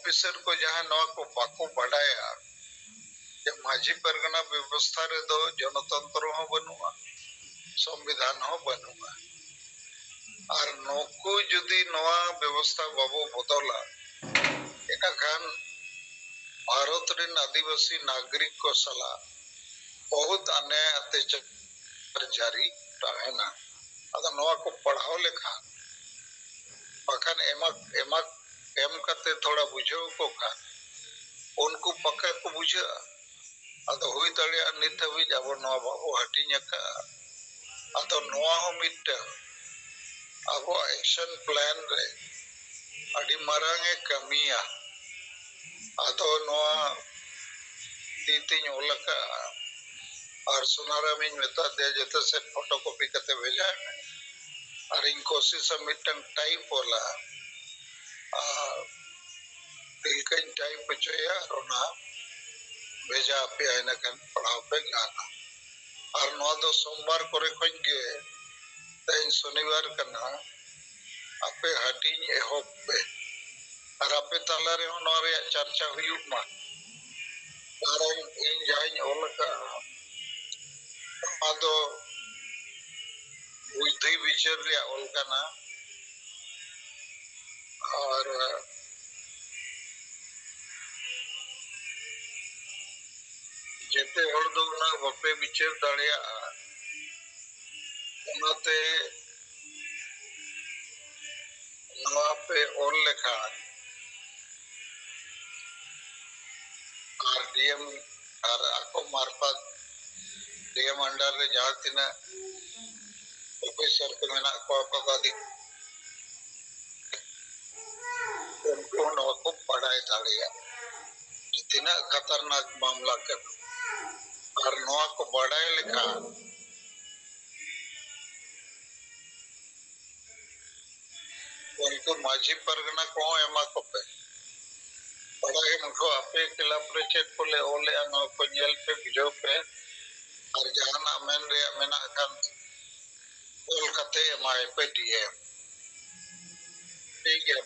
Officer को जहां नवा को बाको बडाया जे माझी परगना व्यवस्था रे दो जनतंत्र हो बनुआ संविधान हो बनुआ और नोकु जुदी नवा व्यवस्था बाबो बदला एना खान भारत रे आदिवासी नागरिक को सला बहुत अन्याय अत्याचार जारी रहना अदा नवा को पढ़ाओ लेखा बखान एम करते थोड़ा बुझो को खान उनको पक्का को बुझा अदा हुई तड़े नित हबी अब नवा बाबो हटिंग का अदा नवा हो मिट्टा अब एक्शन प्लान रे अड़ी मारांगे कमिया अदा नवा तीतिन ओलका और सुनारा में मेता दे जते से फोटोकॉपी करते भेजा है और इन कोशिश मिटन टाइप होला दिलकन टाइप बचया रोना भेजा पे आइना कन पढ़ाओ पे गाना और नो दो सोमवार करे खन गे तेन शनिवार कना आपे हटिंग एहोप पे और आपे ताला रे नो रे चर्चा हुई मा कारण इन जाइन ओलका आदो बुद्धि विचार रे ओलकाना और जेते हर दो ना वपे विचार दाड़िया उनाते नवा पे ओल लेखा आरडीएम और आको मार्फत डीएम अंडर रे जहाँ तिना ऑफिसर को मेना को पदाधिक उनको नवा को पढ़ाए दाड़िया जितना खतरनाक मामला कर और नवा को बढ़ाए लेखा उनको माझी परगना को एमा को पे पढ़ाए उनको आपे खिलाफ रे चेक को ले ओले अनो को जेल पे भिजो पे और जहां मेन रे मेना खान कोलकाता एमआई पे डीएम ठीक है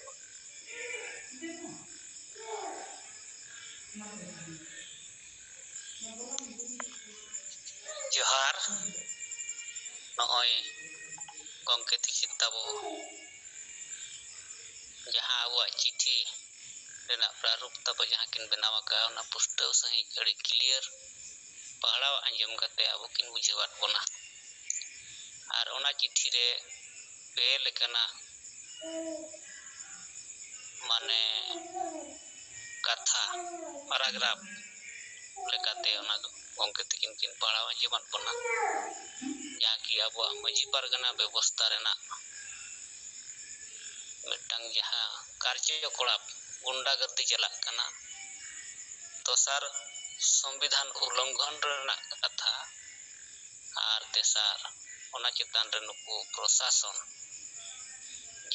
जोहार नॉय गंके तिकिन तबो जहां वो चिट्ठी रेना प्रारूप तब जहां किन बनावा का ना पुस्तक सही अड़ी क्लियर पढ़ाव अंजम करते अब किन बुझेवात बोना और ओना चिट्ठी रे पे लेकना माने कथा पैराग्राफ लेकाते ओना गंके तिकिन किन पढ़ाव अंजमत बोना जहां की अब मजी परगना व्यवस्था रेना मिटंग जहां कार्यकलाप गुंडागर्दी चला कना दोसार संविधान उल्लंघन रेना कथा और तेसार ओना चितान रे नुकु प्रशासन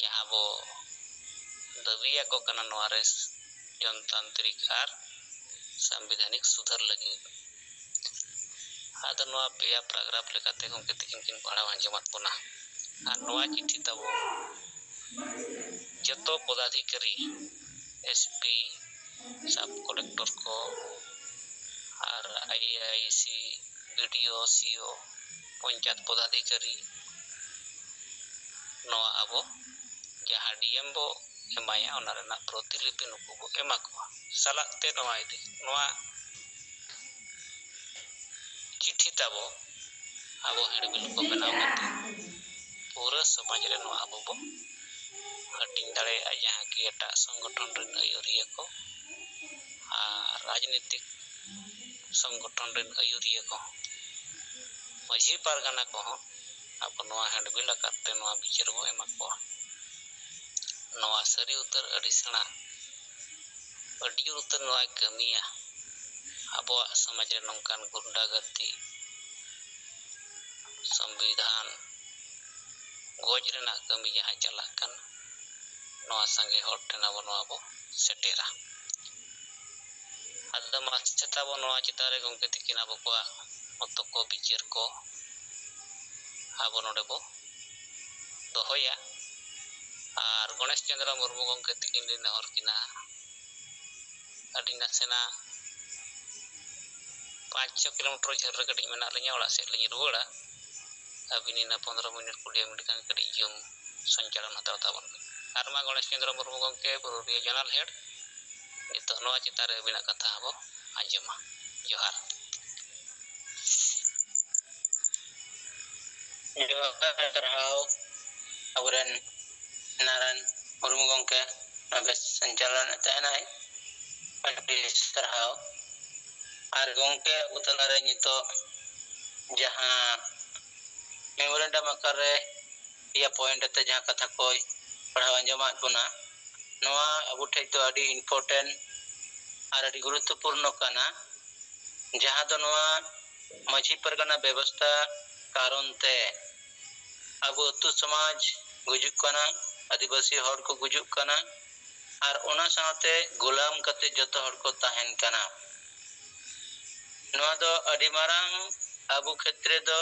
जहां बो दबिया को कना नोरे जनतांत्रिक और संवैधानिक सुधार लगी आदा नोआ पेया पैराग्राफ लेकाते गंके तिकिन किन पढ़ाव अंजमत बोना और नोआ चिट्ठी तबो जतो पदाधिकारी एसपी सब कलेक्टर को और आईआईसी बीडीओ सीओ पंचायत पदाधिकारी नोआ अब जहां डीएम बो एमाया ओना रेना प्रतिलिपि नुकु बो एमा को सलाते नोआ इदी नोआ चिट्ठी तबो अब हेडबिल को बनाव करते पूरा समाज रे नोआ अब बो हटिंग दाड़े जहां की एटा संगठन रेन आयुरिया को और राजनीतिक संगठन रेन आयुरिया को मझी पारगाना को अब नोआ हेडबिल करते नोआ विचार बो एमा को नोआ सरी उतर अडिसना अडी उतर नोआ कमिया अब समाज रे नंकान गुंडागर्दी संविधान गोज रेना कमी जहां चला कन नोआ संगे हर ठेना बो नोआ बो सेटेरा अदम चेता बो नोआ चितारे गंके तिकिन अब को मत को विचार को अब नोडे बो दोहया और गणेश चंद्र मुर्मू गंके तिकिन दिन और किना ᱟᱹᱰᱤ ᱱᱟᱥᱮᱱᱟᱜ 5-6 किलोमीटर ᱡᱷᱟᱹᱞ ᱨᱮ ᱠᱟᱹᱴᱤᱡ ᱢᱮᱱᱟᱜ ᱞᱤᱧᱟ ᱚᱲᱟᱜ ᱥᱮᱫ ᱞᱤᱧ ᱨᱩᱣᱟᱹᱲᱟ ᱟᱹᱵᱤᱱ ᱤᱱᱟᱹ 15 मिनट 20 मिनट ᱜᱟᱱ ᱠᱟᱹᱴᱤᱡ ᱡᱚᱢ ᱥᱚᱧᱪᱟᱞᱚᱱ ᱦᱟᱛᱟᱣ ᱛᱟᱵᱚᱱ ᱵᱤᱱ ᱟᱨ ᱢᱟ ᱜᱚणᱮश ᱪᱚᱱᱫᱨᱚ ᱢᱩᱨᱢᱩ ᱜᱚᱢᱠᱮ ᱯᱩᱨᱩᱞᱤᱭᱟᱹ ᱡᱚᱱᱟᱞ ᱦᱮᱰ ᱱᱤᱛᱚᱜ ᱱᱚᱣᱟ ᱪᱮᱛᱟᱱ ᱨᱮ ᱟᱹᱵᱤᱱᱟᱜ ᱠᱟᱛᱷᱟ ᱵᱚ ᱟᱸᱡᱚᱢᱟ ᱡᱚᱦᱟᱨ ᱥᱟᱨᱦᱟᱣ ᱟᱵᱚᱨᱮᱱ ᱱᱟᱨᱟᱭᱚᱱ ᱢᱩᱨᱢᱩ ᱜᱚᱢᱠᱮ ᱵᱮᱥ ᱥᱚᱧᱪᱟᱞᱚᱱ ᱛᱟᱦᱮᱱᱟᱭ ᱟᱹᱰᱤ ᱥᱟᱨᱦᱟᱣ ᱟᱨ ᱜᱚᱢᱠᱮ ᱟᱵᱚ ᱛᱟᱞᱟᱨᱮ ᱱᱤᱛᱚᱜ ᱡᱟᱦᱟᱸ ᱢᱮᱢᱳᱨᱮᱱᱰᱟᱢ ᱟᱠᱟᱨ ᱨᱮ ᱯᱮᱭᱟ ᱯᱚᱭᱮंᱴ ᱟᱛᱮ ᱡᱟᱦᱟᱸ ᱠᱟᱛᱷᱟ ᱠᱚᱭ ᱯᱟᱲᱦᱟᱣ ᱟᱸᱡᱚᱢᱟᱫ ᱵᱚᱱᱟ ᱱᱚᱣᱟ ᱟᱵᱚ ᱴᱷᱮᱡ ᱫᱚ ᱟᱹᱰᱤ ᱤᱢᱯᱚᱨᱴᱮᱱᱴ ᱟᱨ ᱟᱹᱰᱤ ᱜᱩᱨᱩᱛᱛᱚᱯᱩᱨᱱᱚ ᱠᱟᱱᱟ ᱡᱟᱦᱟᱸ ᱫᱚ ᱱᱚᱣᱟ ᱢᱟᱹᱡᱷᱤ ᱯᱟᱨᱜᱟᱱᱟ ᱵᱮᱵᱚᱥᱛᱷᱟ ᱠᱟᱨᱚᱱ ᱛᱮ ᱟᱵᱚ ᱟᱹᱛᱩ ᱥᱚᱢᱟᱡᱽ ᱜᱩᱡᱩᱜ ᱠᱟᱱᱟ आदिवासी हर को गुजुक कना और ओना साथे गुलाम कते जतो हर को तहन कना नोआ दो अडी मारांग आबु क्षेत्रे दो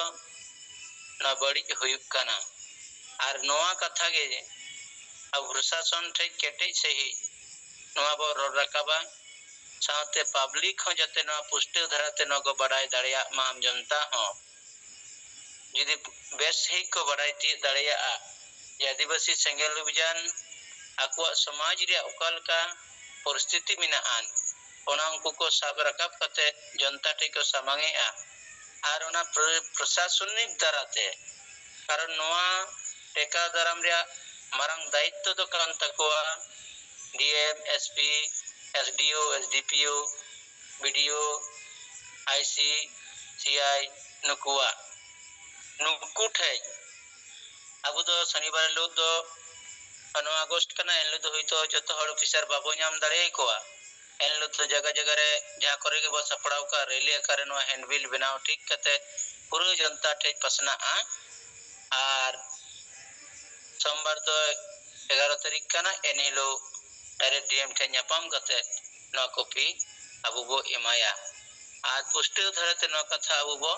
ना बड़ी हुयुक कना और नोआ कथा गे अब प्रशासन ठे केटे सही नोआ बो रोड रकाबा साथे पब्लिक हो जते नोआ पुष्टि धराते नो को बड़ाई दाड़िया माम जनता हो यदि बेस ही को बड़ाई ती दाड़िया आदिवासी सेंगेल अभियान आकुआ समाज रे ओकालका परिस्थिति मिनाआन ओना उनको को साब रकाब कते जनता टे को सामांगे आर ओना प्रशासनिक दराते कारण नोआ टेका दाराम रे मारंग दायित्व तो कान तकोआ DM SP SDO SDPO BDO IC CI नुकुआ नुकु ठे अब दो शनिवार लोग दो 9 अगस्त कना एन लोग होइतो जतो हर ऑफिसर बाबू नाम दाड़े कोआ एन लोग तो जगह जगह रे जहां करे के बस सपड़ाव का रैली करे नो हैंडबिल बनाओ ठीक कते पूरा जनता ठे पसना आर सोमवार तो 11 तारीख कना एन हिलो डायरेक्ट डीएम ठे न्यापाम कते नो कॉपी अबु बो एमाया आज पुष्टि धरते नो कथा अबु बो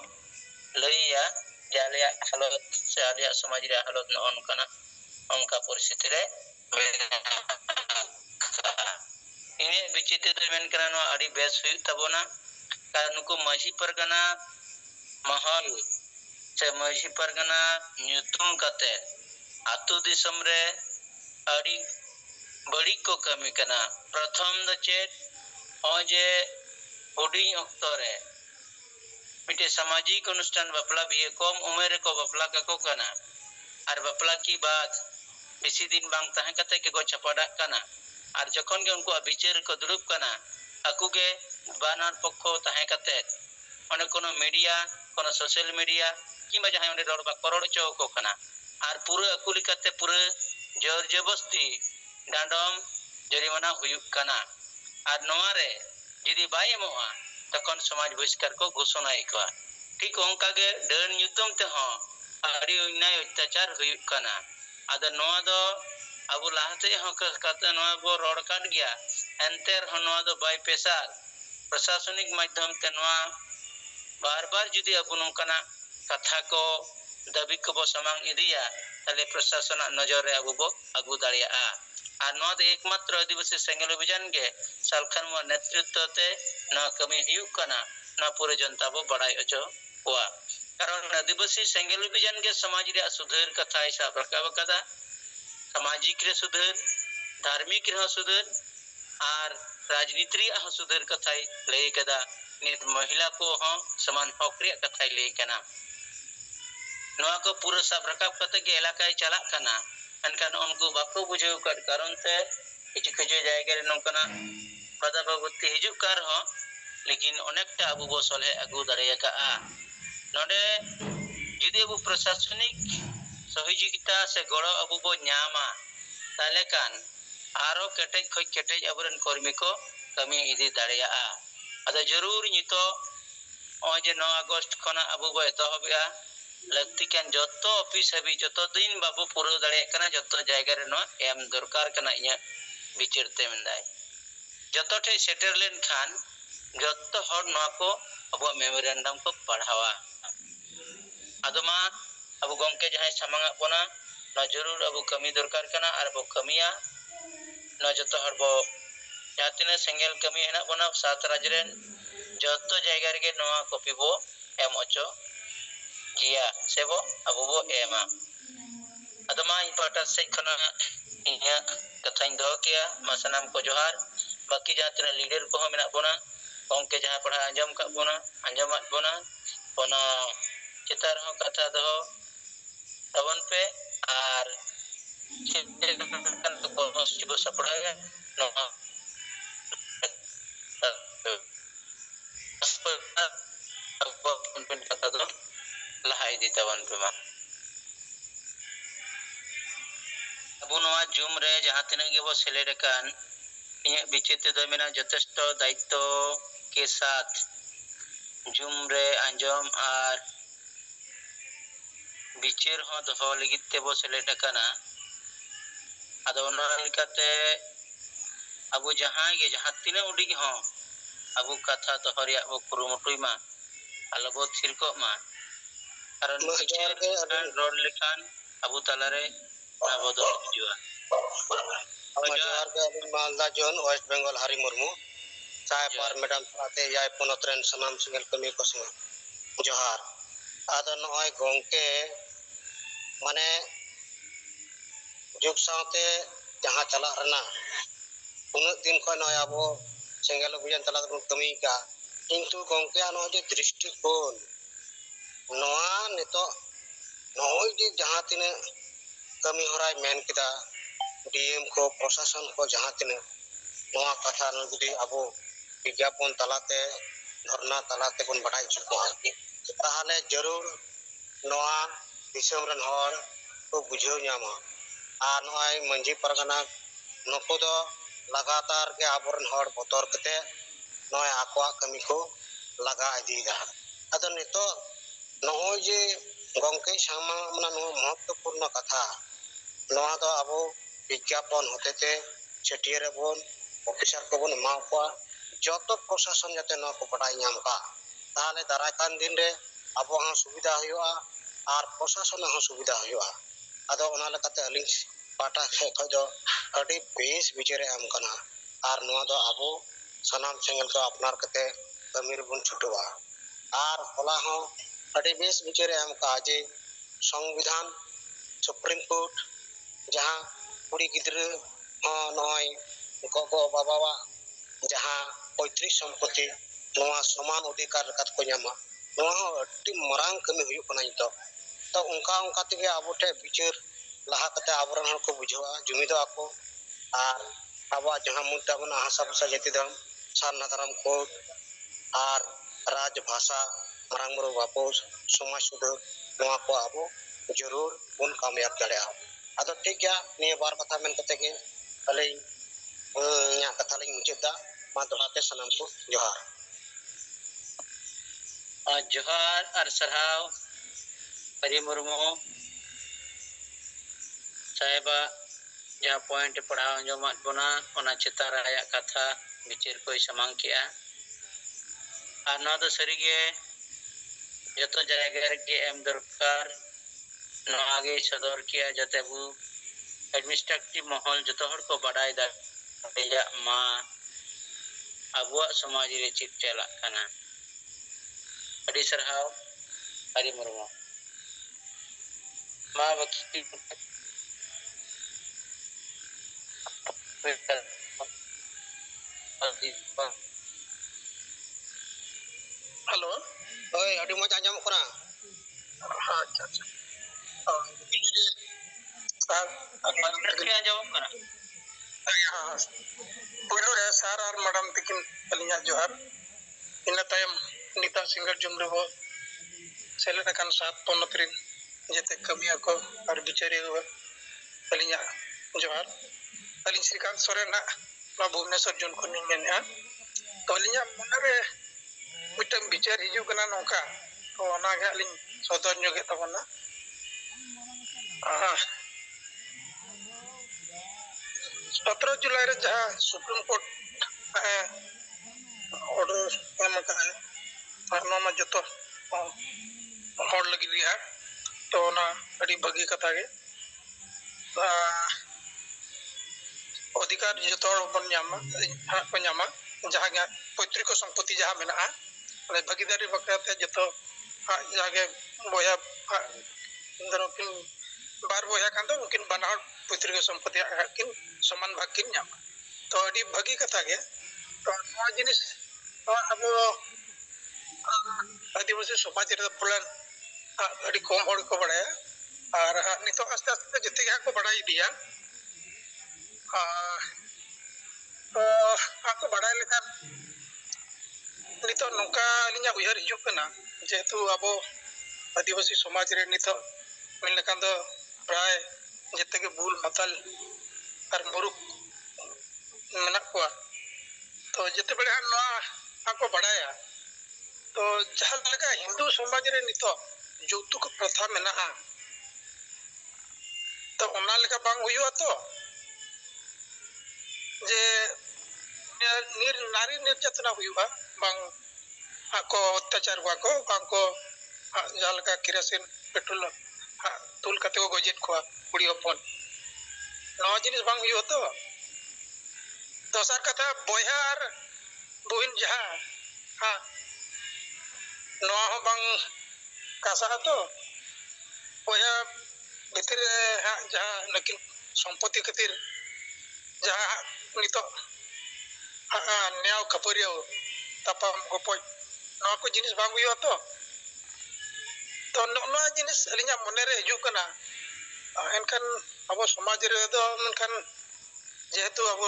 लइया जालिया हालत से आलिया समाज रे हालत न अनकना अंका परिस्थिति रे इने विचित्र मेन कना नो अडी बेस हुई तबोना कारण नुको माझी परगना महल से माझी परगना न्यूतुम कते आतु दिसम रे अडी बड़ी को कमी कना प्रथम द चेत ओजे हुडी अक्तरे मिटे सामाजिक अनुष्ठान बपला भी कम उम्र को बपला को कना और बपला की बात बेसी दिन बांग तहे कते के को छपड़ा कना और जखन के उनको विचार को दुरुप कना अकु के बानर पक्ष तहे कते ओने कोनो मीडिया कोनो सोशल मीडिया किबा जहां ओने रोड बा करोड़ चौ को कना और पूरा अकुली कते पूरा जोर जबरदस्ती डांडम जरिमाना हुयुक कना और नोआरे यदि बाय एमोआ तखन समाज बहिष्कार को घोषणा एकवा ठीक ओंका के डर न्यूतम ते हो अड़ी अन्याय अत्याचार हुयुक कना आदा नोआ दो अब लाहते हो कते नोआ बो रोड काट गया एंतेर हो नोआ दो बाय पेशा प्रशासनिक माध्यम ते नोआ बार बार यदि अब नोकना कथा को दाबी को बो समांग इदिया तले प्रशासन नजर रे अब बो अगु दाड़िया और नोआ दो एकमात्र आदिवासी सेंगेल अभियान के सालखान मो नेतृत्व ते ना कमी हुयुक कना ना पूरे जनता बो बड़ाई अचो हुआ कारण आदिवासी सेंगेल अभियान के समाज रे सुधार कथा ऐसा प्रकार कदा सामाजिक रे सुधार धार्मिक रे सुधार और राजनीति रे सुधार कथा लई कदा नित महिला को हो समान हक रे कथा लई कना नोआ को पूरा सब रकाब कते के इलाका चला कना अनकन उनको बाको बुझेव कर कारण ते किछ किछ जायगा रे नोकना पदा बाबूती हिजुक कार हो लेकिन अनेकटा अबु बो सलहे अगु दाड़िया का नोडे यदि अबु प्रशासनिक सहयोगिता से गड़ो अबु बो न्यामा ताले कान आरो केटेज खय केटेज अबरन कर्मी को कमी इदी दाड़िया अदा जरूर नितो ओजे 9 अगस्त खना अबु बो एतहबिया लगती कान जतो ऑफिस हबी जतो दिन बाबू पूरा दाड़िया कना जतो जायगा रे नो एम दरकार कना इया विचारते मंदाय जतो ठे सेटल लेन खान जतो हर नो को अब मेमोरेंडम को पढ़ावा अदमा अब गमके जहां सामांग बना न जरूर अब कमी दरकार कना और अब कमिया न जतो हर बो जहाँ tina senggel kami henak bona sat raj ren joto jayga rege noa kopi bo em ocho gia sebo abu bo ema adama in pata sej khana inya kathain do kia masanam ko johar baki jहाँ tina leader ko menak bona ongke jहाँ पढ़ा अंजम का bona अंजमात bona ona चितार हो कथा दो तवन पे are चितार को चिबो सपड़ा no pun kata tu lahai di tawan pe ma abu noa zoom re jahan tinang ge bo seled kan inya bichite do mena jotesto daitto ke sath zoom re anjom ar bichir ho doho ligit te bo seled kana ado ona likate abu jahan ge jahan tinang udi ho abu katha doho riak bo kurumutui ma alo bo thir ko ma karon bichir rod lekan abu talare abu do jua जोहार के Malda zone waste Bengal Hari Murmu चाय पार madam साथे याय पोनोत्रेन सनाम single कमी को संग जोहार आदो नय गोंके माने जुग साथे जहां चला रना उन दिन को नय आबो सिंगल अभियान तला कमी का किंतु गोंके अनो जे दृष्टिकोण नोआ नितो नय जे जहां तिने कमी होराय मेन किदा डीएम को प्रशासन को जहां तिने नोआ कथा नगदी अबो विज्ञापन तलाते धरना तलाते बन बढ़ाई चुको ताहले जरूर नोआ दिसम रन हर को बुझो न्यामा आ नोय मंजी परगना नको दो लगातार के आबरन हर बतर कते नोय आकोआ कमी को लगा इदीदा अदो नितो नोय जे गंके सामा मना नो महत्वपूर्ण कथा नोआ दो अबो विज्ञापन होते थे छटियर बोन ऑफिसर को बोन मापा जतो प्रशासन जाते न को पढ़ाई नाम का ताले दाराकान दिन रे अबो हा सुविधा हुआ और प्रशासन हा सुविधा हुआ अदो ओना लकाते अलिंग पाटा खे खजो अडी बेस विचारे आम कना और नोआ दो अबो सनाम सेंगल को अपनार कते कमीर बुन छुटवा और होला हो अडी बेस विचारे आम का जे संविधान सुप्रीम कोर्ट जहां कुड़ी गिद्र नय गगो बाबा जहां पैतृक संपत्ति नोआ समान अधिकार कत को न्यामा नोआ अति मरांग कमी हुयु कना तो तो उनका उनका तगे आबोटे विचार लहा कते आबरन हर को बुझवा जुमिदो आको और आबा जहां मुद्दा बना हासा भाषा जाति धर्म सारना धर्म को और राज भाषा मरांग मरो वापोस समाज सुध नोआ को आबो जरूर उन कामयाब दड़या अदो ठीक गया निय बार कथा मेन कते के अले या कथा लई मुचेदा मा दोहाते सलाम को जोहार जोहार और सरहाव हरि मुर्मू साहेबा जहाँ पॉइंट पढ़ाव अंजमात बोना ओना चितार आया कथा बिचिर कोई समांग किया और ना तो सरीगे जतो जायगा के एम दरकार ना आगे सदर किया जते बु एडमिनिस्ट्रेटिव माहौल जतो हर को बढ़ाई दा या मा अबुआ समाज रे चिक चला कना अडी सरहाव हरि मुर्मू मा बक्सी हेलो ओए अडी मजा आंजम करा अच्छा अच्छा बिलु जे सर क्या जवाब करा हां पुलो रे सर और मैडम तकिन अलिया जोहार इन तायम निता सिंगर जुमरे हो सेलेना कान सात पोनत्रिन जेते कमिया को और बिचारे हो अलिया जोहार अलिन श्रीकांत सोरेन ना भुवनेश्वर जुन को निमेन है तो अलिया मनरे मिटम बिचार हिजु कना नोका तो ओना गे अलिन सदर जोगे तबना 17 जुलाई रे जहां सुप्रीम कोर्ट ऑर्डर एम का है फरनो में जतो होड़ लगी रही है तो ना अड़ी भगी कथा के अधिकार जतो बन ᱧᱟᱢᱟ को ᱧᱟᱢᱟ जहाँ पैतृक सम्पत्ति जहाँ मेना भागीदारी बखराते जतो जहाँ बया किन बार बया खान तो उनकिन बनाहर पैतृक सम्पत्ति किन समान भाग किन ᱧᱟᱢᱟ तो अड़ी भागी कथा गे तो नवा जिनिस अब आदिवासी समाज रे पुलान अड़ी कम हड़ को बड़ाया और नितो आस्ते आस्ते जते को बड़ाई दिया तो आपको बड़ाई लेखान नितो नौका अलिया उयहर हिजुग कना जेहेतु अब आदिवासी समाज रे नितो मिल लेखान दो प्राय जते के बुल मतल और मुरुक मेना को तो जते बड़े नवा आपको बड़ाया तो जहाँ लगा हिंदू समाज रे नितो যৌতুক प्रथा मेना तो ओना लेका बांग हुआ तो जे नारी निर्यातना हुआ बांग आको अत्याचार हुआ को बांग को जहाँ लेका केरोसिन पेट्रोल तुल कते को गजेट को कुड़ी हपन नवा जिनिस बांग हुआ तो दोसर कथा बया और बुहिन जहाँ नवा हो बांग कासा तो बया भितर जहाँ नकिन सम्पत्ति खातिर जहाँ नितो न्याय खपरिया तापाम गपज नवा को जिनिस बांग हुआ तो नवा जिनिस अलिया मने रे हिजु कना एनखान अब समाज रे दो एनखान जेहेतु अब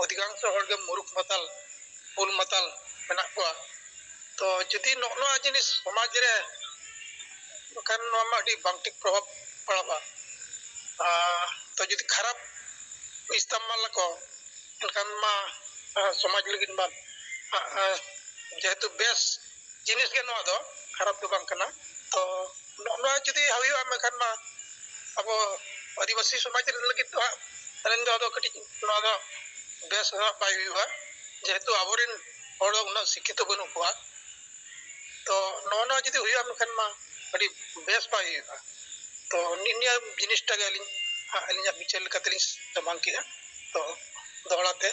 अधिकांश हर के मुरुख मतल पुल मतल मेना को तो जदि नवा जिनिस समाज रे खान नवा अडी बांटिक प्रभाव पड़ाबा तो जदि खराब इस्तेमाल को एनखान मा समाज लगिन बा जेहेतु बेस जिनिस के नवा दो खराब तो बांग कना तो नवा जदि हुआ मेखान मा अब आदिवासी समाज रे लगिन तो रेन दो कटी नवा दो बेस बाय हुआ जेहेतु अबोरिन हर उना शिक्षित बनु को तो नवा जदि हुआ मेखान मा अडी बेस बाय हुआ तो निनिया जिनिसटा के अलिया विचार लेकातलिन समांग किया तो दोहराते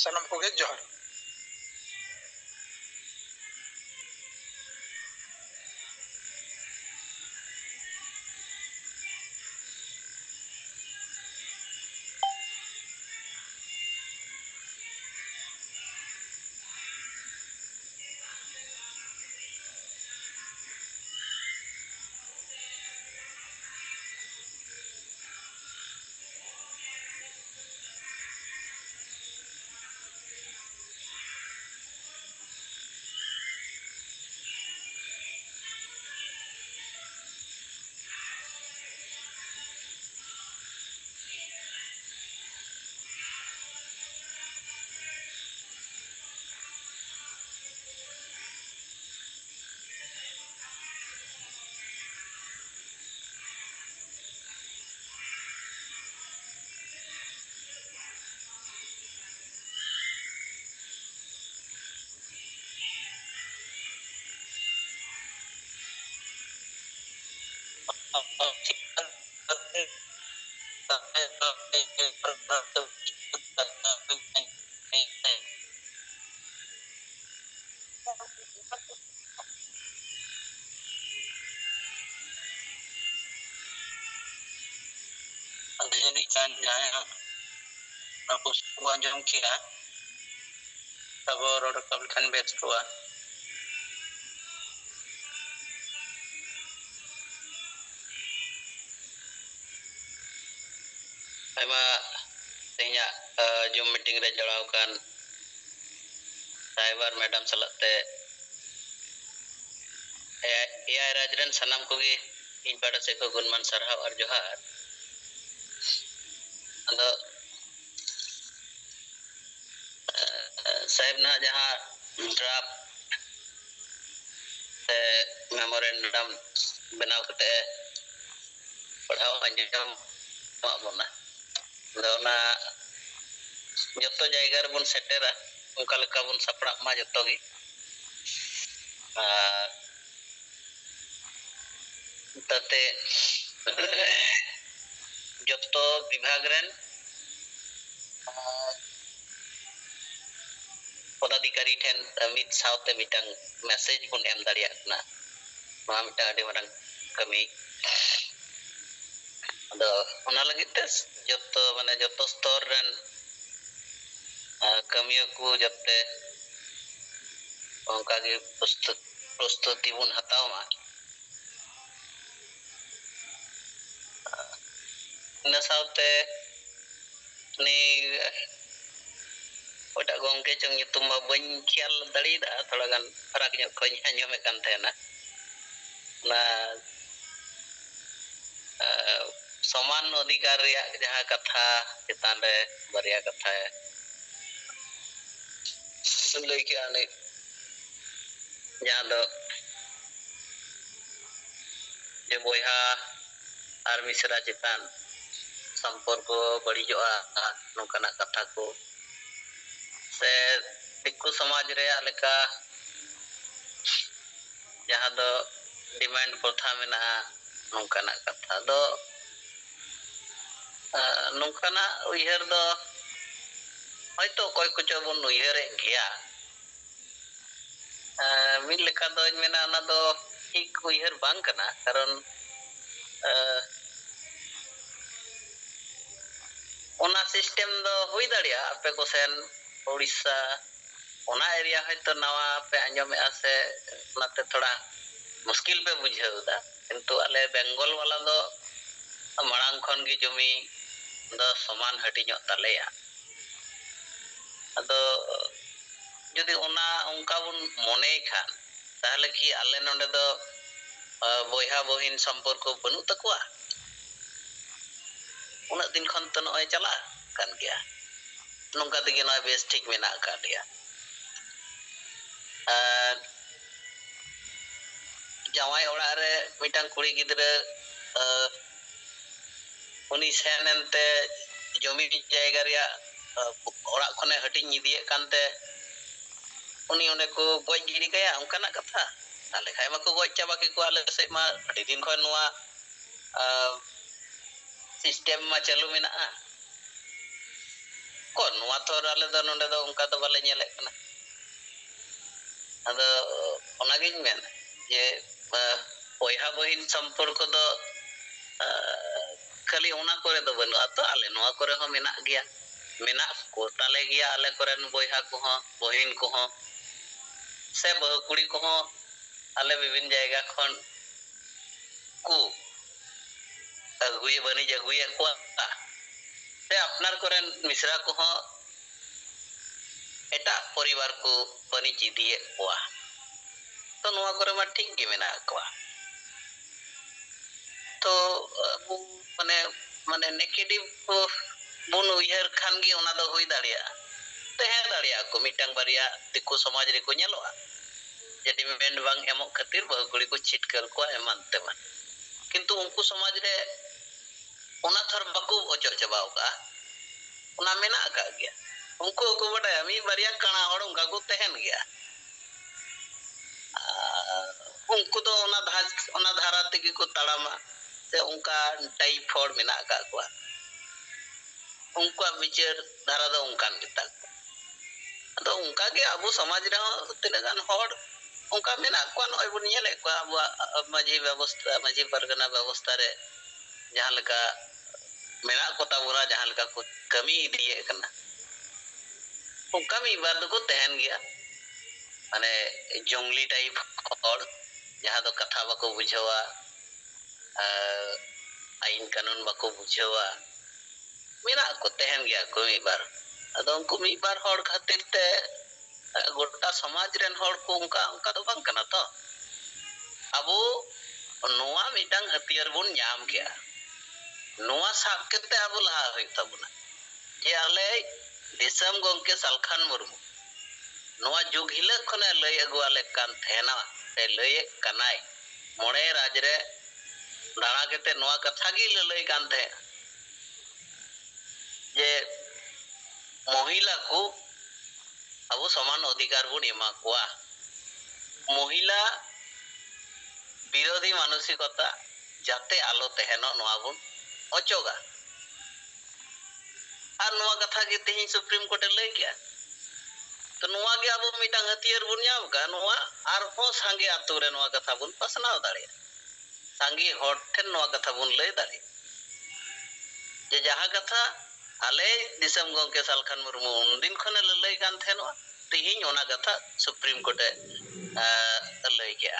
सनम को गे जोहार jadi kan jaya aku sebuah jam kia tabor orang kabelkan bet tua Aima tehnya jum meeting re jalau kan driver madam salate AI Rajran sanam koge इन pada से को गुणमान सरहाव और जोहार अदो साहेब ना जहाँ ड्राफ्ट मेमोरेंडम बनाव कते पढ़ाव अंजम माबना दोना जत्तो जायगा रे बन सेटेरा उनका लेका बन सपड़ा मा जत्तो गी ताते जत्तो विभाग रेन ᱯᱚᱫᱟধিᱠᱟᱨᱤ ᱴᱷᱮᱱ ᱢᱤᱫ ᱥᱟᱶᱛᱮ ᱢᱤᱫᱴᱟᱝ ᱢᱮᱥᱮᱡ ᱵᱚᱱ ᱮᱢ ᱫᱟᱲᱮᱭᱟᱜ ᱠᱟᱱᱟ, ᱱᱚᱣᱟ ᱢᱤᱫᱴᱟᱝ ᱟᱹᱰᱤ ᱢᱟᱨᱟᱝ ᱠᱟᱹᱢᱤ। ᱟᱫᱚ ᱚᱱᱟ ᱞᱟᱹᱜᱤᱫ ᱛᱮ ᱡᱚᱛᱚ ᱥᱛᱚᱨ ᱨᱮᱱ ᱠᱟᱹᱢᱤᱭᱟᱹ ᱠᱚ ᱡᱟᱛᱮ ᱚᱱᱠᱟᱜᱮ ᱯᱨᱚᱥᱛᱩᱛᱤ ᱵᱚᱱ ᱦᱟᱛᱟᱣ ᱢᱟ। ᱤᱱᱟᱹ ᱥᱟᱶᱛᱮ ᱩᱱᱤ ᱚᱠᱚᱭᱴᱟᱜ ᱜᱚᱝᱠᱮ ᱪᱚᱝ ᱧᱩᱛᱩᱢ ᱢᱟ ᱵᱟᱹᱧ ᱠᱷᱮᱭᱟᱞ ᱫᱟᱲᱮᱭᱟᱫᱟ, ᱛᱷᱚᱲᱟ ᱜᱟᱱ ᱯᱷᱟᱨᱟᱠ ᱧᱚᱜ ᱠᱷᱚᱡ ᱤᱧ ᱟᱸᱡᱚᱢᱮᱫ ᱠᱟᱱ ᱛᱟᱦᱮᱱᱟ। ᱚᱱᱟ ᱥᱚᱢᱟᱱ ᱚᱫᱷᱤᱠᱟᱨ ᱨᱮᱭᱟᱜ ᱡᱟᱦᱟᱸ ᱠᱟᱛᱷᱟ ᱪᱮᱛᱟᱱ ᱨᱮ ᱵᱟᱨᱭᱟ ᱠᱟᱛᱷᱟᱭ ᱞᱟᱹᱭ ᱠᱮᱜᱼᱟ, ᱩᱱᱤ ᱡᱟᱦᱟᱸ ᱫᱚ ᱡᱮ ᱵᱚᱭᱦᱟ ᱟᱨ ᱢᱤᱥᱨᱟ ᱪᱮᱛᱟᱱ ᱥᱚᱢᱯᱚᱨᱠᱚ ᱵᱟᱹᱲᱤᱡᱚᱜᱼᱟ, ᱱᱚᱝᱠᱟᱱᱟᱜ ᱠᱟᱛᱷᱟ ᱠᱚ ᱥᱮ ᱫᱤᱠᱩ ᱥᱚᱢᱟᱡᱽ ᱨᱮᱭᱟᱜ ᱞᱮᱠᱟ ᱡᱟᱦᱟᱸ ᱫᱚ ᱰᱤᱢᱟᱱᱰ ᱯᱨᱚᱛᱷᱟ ᱢᱮᱱᱟᱜᱼᱟ, ᱱᱚᱝᱠᱟᱱᱟᱜ ᱠᱟᱛᱷᱟ ᱫᱚ ᱱᱚᱝᱠᱟᱱᱟᱜ ᱩᱭᱦᱟᱹᱨ ᱫᱚ ᱦᱚᱭᱛᱚ ᱚᱠᱚᱭ ᱠᱚᱪᱚ ᱵᱚᱱ ᱩᱭᱦᱟᱹᱨᱮᱫ ᱜᱮᱭᱟ। ᱢᱤᱫ ᱞᱮᱠᱟ ᱫᱚᱧ ᱢᱮᱱᱟ ᱚᱱᱟ ᱫᱚ ᱴᱷᱤᱠ ᱩᱭᱦᱟᱹᱨ ᱵᱟᱝ ᱠᱟᱱᱟ, ᱠᱟᱨᱚᱱ ᱚᱱᱟ ᱥᱤᱥᱴᱮᱢ ᱫᱚ ᱦᱩᱭ ᱫᱟᱲᱮᱭᱟᱜᱼᱟ ᱟᱯᱮ ᱠᱚᱥᱮᱱ ᱩᱲᱤᱥᱥᱟ ᱚᱱᱟ ᱮᱨᱤᱭᱟ ᱦᱚᱭᱛᱚ ᱱᱟᱣᱟ ᱯᱮ ᱟᱸᱡᱚᱢᱮᱜᱼᱟ ᱥᱮ ᱚᱱᱟᱛᱮ ᱛᱷᱚᱲᱟ ᱢᱩᱥᱠᱤᱞ ᱯᱮ ᱵᱩᱡᱷᱟᱹᱣ ᱮᱫᱟ, ᱠᱤᱱᱛᱩ ᱟᱞᱮ ᱵᱮᱝᱜᱚᱞ ᱵᱟᱞᱟ ᱫᱚ ᱢᱟᱲᱟᱝ ᱠᱷᱚᱱ ᱜᱮ ᱡᱚᱢᱤ ᱫᱚ ᱥᱚᱢᱟᱱ ᱦᱟᱹᱴᱤᱧᱚᱜ ᱛᱟᱞᱮᱭᱟ। ᱟᱫᱚ ᱡᱩᱫᱤ ᱚᱱᱠᱟ ᱵᱚᱱ ᱢᱚᱱᱮᱭ ᱠᱷᱟᱱ ᱛᱟᱦᱚᱞᱮ ᱠᱤ ᱟᱞᱮ ᱱᱚᱰᱮ ᱫᱚ ᱵᱚᱭᱦᱟ ᱵᱚᱦᱤᱱ ᱥᱚᱢᱯᱚᱨᱠᱚ ᱵᱟᱹᱱᱩᱜ ᱛᱟᱠᱚᱣᱟ? ᱩᱱᱟᱹᱜ ᱫᱤᱱ ᱠᱷᱚᱱ ᱛᱚ ᱱᱚᱜᱼᱚᱭ ᱪᱟᱞᱟᱜ ᱠᱟᱱ ᱜᱮᱭᱟ, ᱱᱚᱝᱠᱟ ᱛᱮᱜᱮ ᱱᱚᱜᱼᱚᱭ ᱵᱮᱥ ᱴᱷᱤᱠ ᱢᱮᱱᱟᱜ ᱟᱠᱟᱫ ᱞᱮᱭᱟ। ᱟᱨ ᱡᱟᱶᱟᱭ ᱚᱲᱟᱜ ᱨᱮ ᱢᱤᱫᱴᱟᱝ ᱠᱩᱲᱤ ᱜᱤᱫᱽᱨᱟᱹ ᱩᱱᱤ ᱥᱮᱱ ᱮᱱᱛᱮ ᱡᱚᱢᱤ ᱡᱟᱭᱜᱟ ᱨᱮᱭᱟᱜ ᱚᱲᱟᱜ ᱠᱷᱚᱱᱮ ᱦᱟᱹᱴᱤᱧ ᱤᱫᱤᱭᱮᱫ ᱠᱟᱱᱛᱮ ᱩᱱᱤ ᱚᱸᱰᱮ ᱠᱚ ᱜᱚᱡ ᱜᱤᱰᱤ ᱠᱟᱭᱟ, ᱚᱱᱠᱟᱱᱟᱜ ᱠᱟᱛᱷᱟ? ᱛᱟᱦᱞᱮ ᱠᱷᱟᱡ ᱢᱟᱠᱚ ᱜᱚᱡ ᱪᱟᱵᱟ ᱠᱮᱠᱚᱣᱟ, ᱟᱞᱮ ᱥᱮᱫ ᱢᱟ ᱟᱹᱰᱤ ᱫᱤᱱ ᱠᱷᱚᱱ ᱱᱚᱣᱟ ᱥᱤᱥᱴᱮᱢ ᱢᱟ ᱪᱟᱹᱞᱩ ᱢᱮᱱᱟᱜᱼᱟ। ᱱᱚᱣᱟ ᱛᱚ ᱟᱞᱮ ᱫᱚ ᱱᱚᱰᱮ ᱫᱚ ᱚᱱᱠᱟ ᱫᱚ ᱵᱟᱞᱮ ᱧᱮᱞᱮᱫ ᱠᱟᱱᱟ। ᱟᱫᱚ ᱚᱱᱟᱜᱤᱧ ᱢᱮᱱᱟ ᱡᱮ ᱵᱚᱭᱦᱟ ᱵᱚᱦᱤᱱ ᱥᱚᱢᱯᱚᱨᱠᱚ ᱫᱚ ᱠᱷᱟᱹᱞᱤ ᱚᱱᱟ ᱠᱚᱨᱮ ᱫᱚ ᱵᱟᱹᱱᱩᱜᱼᱟ ᱛᱚ, ᱟᱞᱮ ᱱᱚᱣᱟ ᱠᱚᱨᱮ ᱦᱚᱸ ᱢᱮᱱᱟᱜ ᱜᱮᱭᱟ, ᱢᱮᱱᱟᱜ ᱠᱚ ᱛᱟᱞᱮ ᱜᱮᱭᱟ ᱟᱞᱮ ᱠᱚᱨᱮᱱ ᱵᱚᱭᱦᱟ ᱠᱚᱦᱚᱸ ᱵᱚᱦᱤᱱ ᱠᱚᱦᱚᱸ ᱥᱮ ᱵᱟᱹᱦᱩ ᱠᱩᱲᱤ ᱠᱚᱦᱚᱸ ᱟᱞᱮ ᱵᱤᱵᱷᱤᱱ ᱡᱟᱭᱜᱟ ᱠᱷᱚᱱ ᱠᱚ ᱵᱟᱹᱱᱤᱡᱽ ᱟᱹᱜᱩᱭᱮᱫ ᱠᱚᱣᱟ, ᱥᱮ ᱟᱯᱱᱟᱨ ᱠᱚᱨᱮᱱ ᱢᱤᱥᱨᱟ ᱠᱚᱦᱚᱸ ᱮᱴᱟᱜ ᱯᱚᱨᱤᱵᱟᱨ ᱠᱚ ᱵᱟᱹᱱᱤᱡᱽ ᱤᱫᱤᱭᱮᱫ ᱠᱚᱣᱟ। ᱛᱚ ᱱᱚᱣᱟ ᱠᱚᱨᱮ ᱢᱟ ᱴᱷᱤᱠ ᱜᱮ ᱢᱮᱱᱟᱜ ᱠᱚᱣᱟ। ᱛᱚ ᱟᱵᱚ ᱢᱟᱱᱮ ᱱᱮᱜᱮᱴᱤᱵᱷ ᱵᱚᱱ ᱩᱭᱦᱟᱹᱨ ᱠᱷᱟᱱ ᱜᱮ ᱚᱱᱟ ᱫᱚ ᱦᱩᱭ ᱫᱟᱲᱮᱭᱟᱜᱼᱟ। ᱛᱟᱦᱮᱸ ᱫᱟᱲᱮᱭᱟᱜᱼᱟ ᱠᱚ ᱢᱤᱫᱴᱟᱝ ᱵᱟᱨᱭᱟ ᱫᱤᱠᱩ ᱥᱚᱢᱟᱡᱽ ᱨᱮᱠᱚ ᱧᱮᱞᱚᱜᱼᱟ, ᱡᱮ ᱰᱤᱢᱮᱱᱰ ᱵᱟᱝ ᱮᱢᱚᱜ ᱠᱷᱟᱹᱛᱤᱨ ᱵᱟᱹᱦᱩ ᱠᱩᱲᱤ ᱠᱚ ᱪᱷᱤᱴᱠᱟᱹᱨ ᱠᱚᱣᱟ ᱮᱢᱟᱱ ᱛᱮᱢᱟᱱ। ᱠᱤᱱᱛᱩ ᱩᱱᱠᱩ ᱥᱚᱢᱟᱡᱽ ᱨᱮ ᱚᱱᱟ ᱛᱷᱚᱨ ᱵᱟᱠᱚ ᱚᱪᱚᱜ ᱪᱟᱵᱟᱣ ᱠᱟᱜᱼᱟ, ᱚᱱᱟ ᱢᱮᱱᱟᱜ ᱟᱠᱟᱫ ᱜᱮᱭᱟ। ᱩᱱᱠᱩ ᱦᱚᱸᱠᱚ ᱵᱟᱰᱟᱭᱟ ᱢᱤᱫ ᱵᱟᱨᱭᱟ ᱠᱟᱬᱟ ᱦᱚᱲ ᱚᱱᱠᱟ ᱠᱚ ᱛᱟᱦᱮᱱ ᱜᱮᱭᱟ। ᱩᱱᱠᱩ ᱫᱚ ᱚᱱᱟ ᱫᱷᱟᱨᱟ ᱛᱮᱜᱮ ᱠᱚ ᱛᱟᱲᱟᱢᱟ, ᱥᱮ ᱚᱱᱠᱟ ᱴᱟᱭᱤᱯ ᱦᱚᱲ ᱢᱮᱱᱟᱜ ᱟᱠᱟᱫ ᱠᱚᱣᱟ, ᱩᱱᱠᱩᱣᱟᱜ ᱵᱤᱪᱟᱹᱨ ᱫᱷᱟᱨᱟ ᱫᱚ ᱚᱱᱠᱟᱱ ᱜᱮᱛᱟ ᱠᱚᱣᱟ। ᱟᱫᱚ ᱚᱱᱠᱟᱜᱮ ᱟᱵᱚ ᱥᱚᱢᱟᱡᱽ ᱨᱮᱦᱚᱸ ᱛᱤᱱᱟᱹᱜ ᱜᱟᱱ ᱦᱚᱲ ᱚᱱᱠᱟ ᱢᱮᱱᱟᱜ ᱠᱚᱣᱟ, ᱱᱚᱜᱼᱚᱭ ᱵᱚᱱ ᱧᱮᱞᱮᱫ ᱠᱚᱣᱟ ᱟᱵᱚᱣᱟᱜ ᱢᱟᱺᱡᱷᱤ ᱯᱟᱨᱜᱟᱱᱟ ᱵᱮᱵᱚᱥᱛᱷᱟ ᱨᱮ ᱡᱟᱦᱟᱸ ᱞᱮᱠᱟ ᱢᱮᱱᱟᱜ ᱠᱚ ᱛᱟᱵᱚᱱᱟ, ᱡᱟᱦᱟᱸ ᱞᱮᱠᱟ ᱠᱚ ᱠᱟᱹᱢᱤ ᱤᱫᱤᱭᱮᱫ ᱠᱟᱱᱟ, ᱚᱱᱠᱟ ᱢᱤᱫ ᱵᱟᱨ ᱫᱚᱠᱚ ᱛᱟᱦᱮᱱ ᱜᱮᱭᱟ। ᱢᱟᱱᱮ ᱡᱚᱝᱞᱤ ᱴᱟᱭᱤᱯ ᱦᱚᱲ, ᱡᱟᱦᱟᱸ ᱫᱚ ᱠᱟᱛᱷᱟ ᱵᱟᱠᱚ ᱵᱩᱡᱷᱟᱹᱣᱟ, ᱟᱹᱭᱤᱱ ᱠᱟᱹᱱᱩᱱ ᱵᱟᱠᱚ ᱵᱩᱡᱷᱟᱹᱣᱟ, ᱢᱮᱱᱟᱜ ᱠᱚ ᱛᱟᱦᱮᱱ ᱜᱮᱭᱟ ᱠᱚ ᱢᱤᱫ ᱵᱟᱨ। ᱟᱫᱚ ᱩᱱᱠᱩ ᱢᱤᱫ ᱵᱟᱨ ᱦᱚᱲ ᱠᱷᱟᱹᱛᱤᱨ ᱛᱮ ᱜᱚᱴᱟ ᱥᱚᱢᱟᱡᱽ ᱨᱮᱱ ᱦᱚᱲ ᱠᱚ ᱚᱱᱠᱟ ᱫᱚ ᱵᱟᱝ ᱠᱟᱱᱟ ᱛᱚ। ᱟᱵᱚ ᱱᱚᱣᱟ ᱢᱤᱫᱴᱟᱝ ᱦᱟᱹᱛᱭᱟᱹᱨ ᱵᱚᱱ ᱧᱟᱢ ᱠᱮᱜᱼᱟ, ᱱᱚᱣᱟ ᱥᱟᱵ ᱠᱟᱛᱮ ᱟᱵᱚ ᱞᱟᱦᱟ ᱦᱩᱭᱩᱜ ᱛᱟᱵᱚᱱᱟ, ᱡᱮ ᱟᱞᱮ ᱫᱤᱥᱚᱢ ᱜᱚᱢᱠᱮ ᱥᱟᱞᱠᱷᱟᱱ ᱢᱩᱨᱢᱩ ᱱᱚᱣᱟ ᱡᱩᱜᱽ ᱦᱤᱞᱳᱜ ᱠᱷᱚᱱᱮ ᱞᱟᱹᱭ ᱟᱹᱜᱩᱣᱟᱞᱮ ᱠᱟᱱ ᱛᱟᱦᱮᱱᱟ, ᱥᱮ ᱞᱟᱹᱭᱮᱫ ᱠᱟᱱᱟᱭ, ᱢᱚᱬᱮ ᱨᱟᱡᱽ ᱨᱮ ᱫᱟᱬᱟ ᱠᱟᱛᱮ ᱱᱚᱣᱟ ᱠᱟᱛᱷᱟ ᱜᱮᱭ ᱞᱟᱹᱞᱟᱹᱭ ᱠᱟᱱ ᱛᱟᱦᱮᱸᱫ, ᱡᱮ ᱢᱚᱦᱤᱞᱟ ᱠᱚ ᱟᱵᱚ ᱥᱚᱢᱟᱱ ᱚᱫᱷᱤᱠᱟর ᱵᱚᱱ ᱮᱢᱟ ᱠᱚᱣᱟ। মহিলা বিরোধী মানসিকতা যাতে আলো তেহেনো নয়া বন অচোগা। ar noa katha ge tehi supreme court e lay kya to noa ge abo mitang hatiar bun nyam ka noa ar ho sange atu re noa katha bun pasnaw dare sange hor ten noa katha bun lay dare je jaha katha ale disam gongke Salkhan Murmu undin khone lay kan thenoa tehi ona katha supreme court e lay kya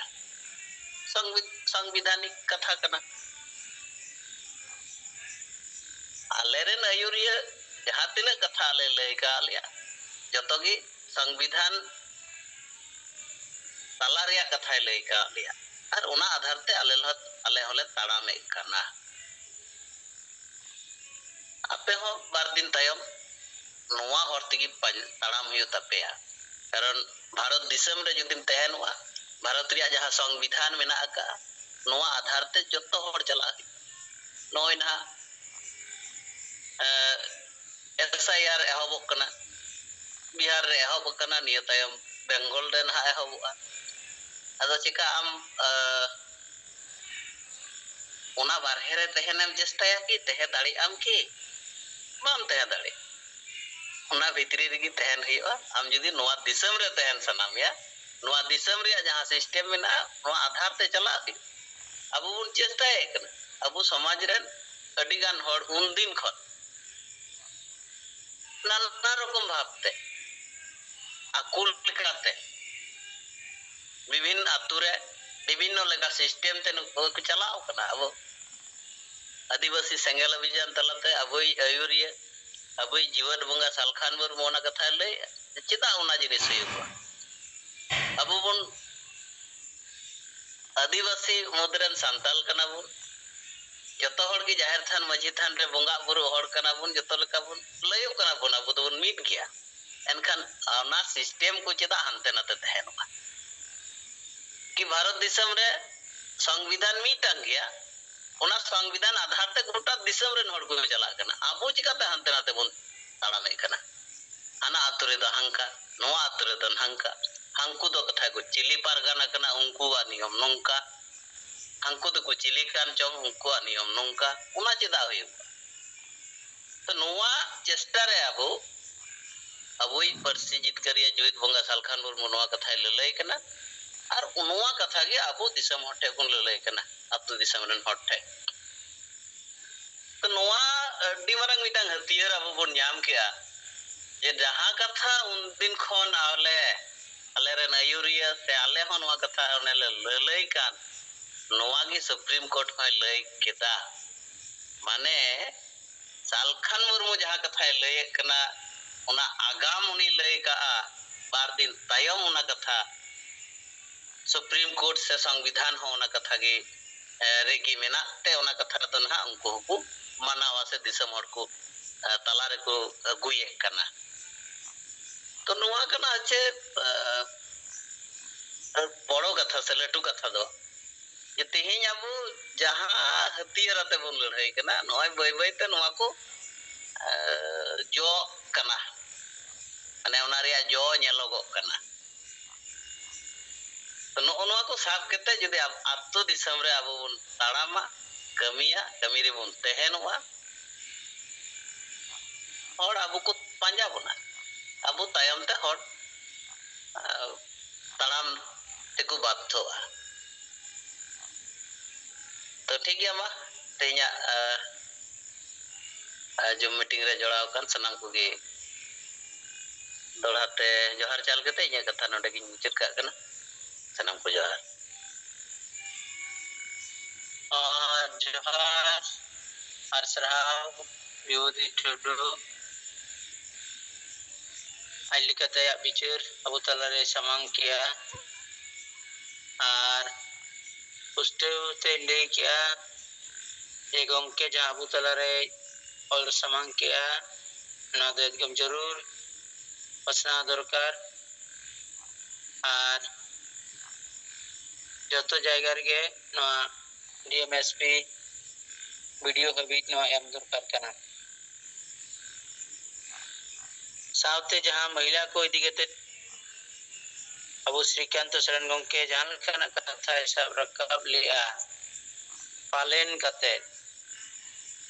संविधानिक कथा कना आलेरेन आयुरिया जहां तिना कथा ले लय का आलिया जतो गी संविधान ताला रिया कथा लय का आलिया और ओना आधार ते आले होले ताड़ामे कना आपे हो बार दिन तायम नोआ हर तिगी ताड़ाम हुयो तपेया कारण भारत दिसम रे जुदिम तहनुआ भारत रिया जहां संविधान मेना का नोआ आधार ते जतो हर चला नोय ना SIR एहबक कना बिहार रे एहबक कना निया तायम बेंगल रे ना एहबुआ अदो चिका आम ओना बारहे रे तहेनम चेष्टाया कि तहे दाड़ी आम की बाम तहे दाड़ी ओना भितरी रेगी तहन हुआ आम जुदी नोआ दिसम रे तहन सनामिया नोआ दिसम रे जहां सिस्टम मेना नोआ आधार ते चला अब बुन चेष्टाए कना अब समाज रे अडी गान हर उन दिन खन नाना रकम भावते आकुल लेकाते विभिन्न आतुरे विभिन्न लेका सिस्टम ते को चलाओ कना अब आदिवासी सेंगेल अभियान तलाते अबई आयुरिया अबई जीवन बंगा सालखान मुर्मू ओना कथा लय चिदा ओना जिनिस हुआ अब बुन आदिवासी मुद्रन संताल कना बुन जतो हर की जाहिर थान मझी थान रे बंगा बुरु हर कना बुन जतो लेका बुन लयो कना बुन अब तो बुन मीट गया एनखान ओना सिस्टम को चिदा हनते नते तहनुआ कि भारत दिसम रे संविधान मीटंग गया ओना संविधान आधार ते गोटा दिसम रे हर को चला कना आबो चिकाते हनते नते बुन ताड़ामे कना आना आतुरे द हंका नोआ आतुरे द हंका हंकु दो कथा को चिली पारगाना कना उनको आ नियम नंका हंकु दो को चिली कान चोंग उनको आ नियम नंका उना चिदा हुई तो नोआ चेष्टा रे अबोई परसी जितकरिया जीवित बंगा सालखान मुर्मू नोआ कथा ललय कना और नोआ कथा गे अबो दिसम हटे गुन ललय कना अतु दिसम रन हटे तो नोआ अड्डी मारंग मिटांग हथियार अबो बन ᱧᱟᱢ केया जे जहां कथा उन दिन खन आले रे आयुरिया से आले हो नोआ कथा ओने ललय कान नोआ गी सुप्रीम कोर्ट में लय केदा माने सालखान मुर्मू जहां कथा लय कना ओना आगाम उनी लय का बार दिन तायम ओना कथा सुप्रीम कोर्ट से संविधान हो ओना कथा गे रेगी मेना ते ओना कथा तो ना उनको को मानावा से दिसम हर को ताला रे को गुये कना तो नोआ कना अच्छे बड़ो कथा से लटू कथा दो ये तेहिं अबो जहां हथियार ते बन लड़ाई कना नोय बय बय ते नोआ को जो कना अने ओना रिया जो नेलोगो कना तो नोआ को साफ केते जदि आत्तो दिसम रे अबो बन ताड़ामा कमिया कमी रे बन तहेनवा और अबो को पांजा बना अबो तायम ते हर ताड़ाम ते को बाध्योआ तो ठीक गया मा तेया जो मीटिंग रे जोड़ाव कान सनाम को गे दोड़ाते जोहार चाल केते इया कथा नोडे गिन मुचाद का कना सनाम को जोहार जोहार आरसराव विरोधी ठुडू आइली कते या बिचार अबो तलारे समांग किया और पुष्टते ले किया ये गंके जहां अबो तलारे और समांग किया ना तो एकदम जरूर पसना दरकार और जतो जायगा रे ना डीएमएसपी वीडियो हबीट ना एम दरकार कना सावते जहां महिला को इदिगते अबो श्रीकांत शरण गंके जान खाना कथा हिसाब रकाब लिया पालन कते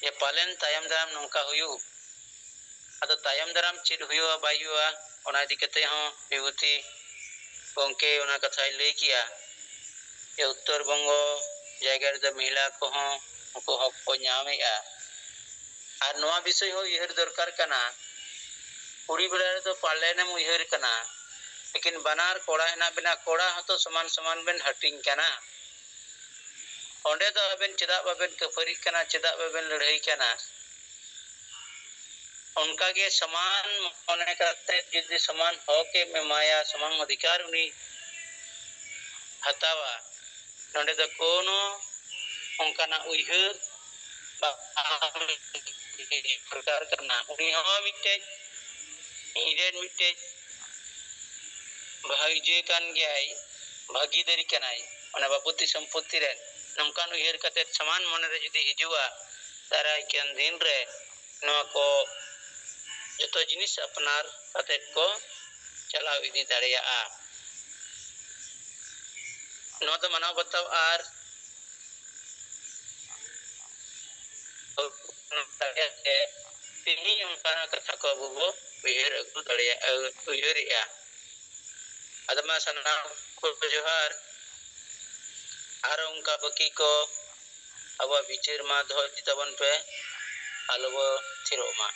ये पालन तायम दाम नंका हुयु ᱟᱫᱚ ᱛᱟᱭᱚᱢ ᱫᱟᱨᱟᱢ ᱪᱮᱫ ᱦᱩᱭᱩᱜᱼᱟ ᱵᱟᱭ ᱦᱩᱭᱩᱜᱼᱟ ᱚᱱᱟ ᱤᱫᱤ ᱠᱟᱛᱮ ᱦᱚᱸ ᱵᱤᱵᱷᱩᱛᱤ ᱜᱚᱝᱠᱮ ᱚᱱᱟ ᱠᱟᱛᱷᱟᱭ ᱞᱟᱹᱭ ᱠᱮᱜᱼᱟ ᱡᱮ ᱩᱛᱛᱚᱨ ᱵᱚᱝᱜᱚ ᱡᱟᱭᱜᱟ ᱨᱮᱫᱚ ᱢᱚহিলা ᱠᱚᱦᱚᱸ ᱩᱱᱠᱩ ᱦᱚᱠ ᱠᱚ ᱧᱟᱢᱮᱜᱼᱟ ᱟᱨ ᱱᱚᱣᱟ ᱵᱤषᱚᱭ ᱦᱚᱸ ᱩᱭᱦᱟᱹᱨ ᱫᱚᱨᱠᱟর ᱠᱟᱱᱟ ᱠᱩᱲᱤ ᱵᱮᱲᱟ ᱨᱮᱫᱚ ᱯᱟᱞᱮᱱᱮᱢ ᱩᱭᱦᱟᱹᱨ ᱠᱟᱱᱟ लेकिन ᱵᱟᱱᱟᱨ ᱠᱚᱲᱟ ᱦᱮᱱᱟᱜ ᱵᱮᱱᱟ ᱠᱚᱲᱟ ᱦᱚᱸᱛᱚ ᱥᱚᱢᱟᱱ ᱥᱚᱢᱟᱱ ᱵᱮᱱ ᱦᱟᱹᱴᱤᱧ ᱠᱟᱱᱟ ᱚᱸᱰᱮ ᱫᱚ ᱟᱵᱮᱱ ᱪᱮᱫᱟᱜ ᱵᱟᱵᱮᱱ ᱠᱷᱟᱹᱯᱟᱹᱨᱤᱜ ᱠᱟᱱᱟ ᱪᱮᱫᱟᱜ ᱵᱟᱵᱮᱱ ᱞᱟᱹᱲᱦᱟᱹᱭ ᱠᱟᱱᱟ ᱚᱱᱠᱟᱜᱮ ᱥᱚᱢᱟᱱ ᱢᱚᱱᱮ ᱠᱟᱛᱮ ᱡᱩᱫᱤ ᱥᱚᱢᱟᱱ ᱦᱚᱠ ᱮᱢ ᱮᱢᱟᱭᱟ ᱥᱚᱢᱟᱱ ᱚধিকার উনি ᱦᱟᱛᱟᱣᱟ ᱱᱚᱰᱮ ᱫᱚ ᱠᱳᱱᱳ ᱚᱱᱠᱟᱱᱟᱜ ᱩᱭᱦᱟᱹᱨ ᱫᱚᱨᱠᱟর ᱠᱟᱱᱟ ᱩᱱᱤ ᱦᱚᱸ ᱢᱤᱫᱴᱮᱡ ᱤᱧᱨᱮᱱ ᱢᱤᱫᱴᱮᱡ ᱵᱷᱟᱜᱤ ᱠᱟᱱ ᱜᱮᱭᱟᱭ ᱵᱷᱟᱜᱤᱫᱟᱨᱤ ᱠᱟᱱᱟᱭ ᱚᱱᱟ ᱵᱟᱯᱚᱛᱤ ᱥᱚᱢᱯᱚᱛति ᱨᱮ ᱱᱚᱝᱠᱟᱱ ᱩᱭᱦᱟᱹᱨ ᱠᱟᱛᱮ ᱥᱚᱢᱟᱱ ᱢᱚᱱᱮᱨᱮ ᱡᱩᱫᱤ ᱦᱤᱡᱩᱜᱼᱟ ᱫᱟᱨᱟᱭ ᱠᱟᱱ ᱫᱤᱱ ᱨᱮ ᱱᱚᱣᱟ ᱠᱚ ᱡᱚᱛᱚ ᱡᱤᱱᱤᱥ ᱟᱯᱱᱟᱨ ᱠᱟᱛᱮ ᱠᱚ ᱪᱟᱞᱟᱣ ᱤᱫᱤ ᱫᱟᱲᱮᱭᱟᱜᱼᱟ ᱱᱚᱣᱟ ᱫᱚ ᱢᱟᱱᱟᱣ ᱵᱟᱛᱟᱣ ᱟᱨ ᱛᱮᱦᱮᱧ ᱚᱱᱠᱟᱱᱟᱜ ᱠᱟᱛᱷᱟ ᱠᱚ ᱟᱵᱚ ᱵᱚ ᱩᱭᱦᱟᱹᱨ ᱟᱹᱜᱩ ᱫᱟᱲᱮᱭᱟᱜᱼᱟ ᱩᱭᱦᱟᱹᱨᱮᱜᱼᱟ ᱟᱫᱚ ᱢᱟ ᱥᱟᱱᱟᱢ ᱠᱚ ᱡᱚᱦᱟᱨ ᱟᱨ ᱚᱱᱠᱟ ᱵᱟᱹᱠᱤ ᱠᱚ ᱟᱵᱚᱣᱟᱜ ᱵᱤᱪᱟᱹᱨ ᱢᱟ ᱫᱚᱦᱚ ᱤᱫᱤ ᱛᱟᱵᱚᱱ ᱯᱮ ᱟᱞᱚ ᱵᱚ ᱛᱷᱤᱨᱚᱜ ᱢᱟ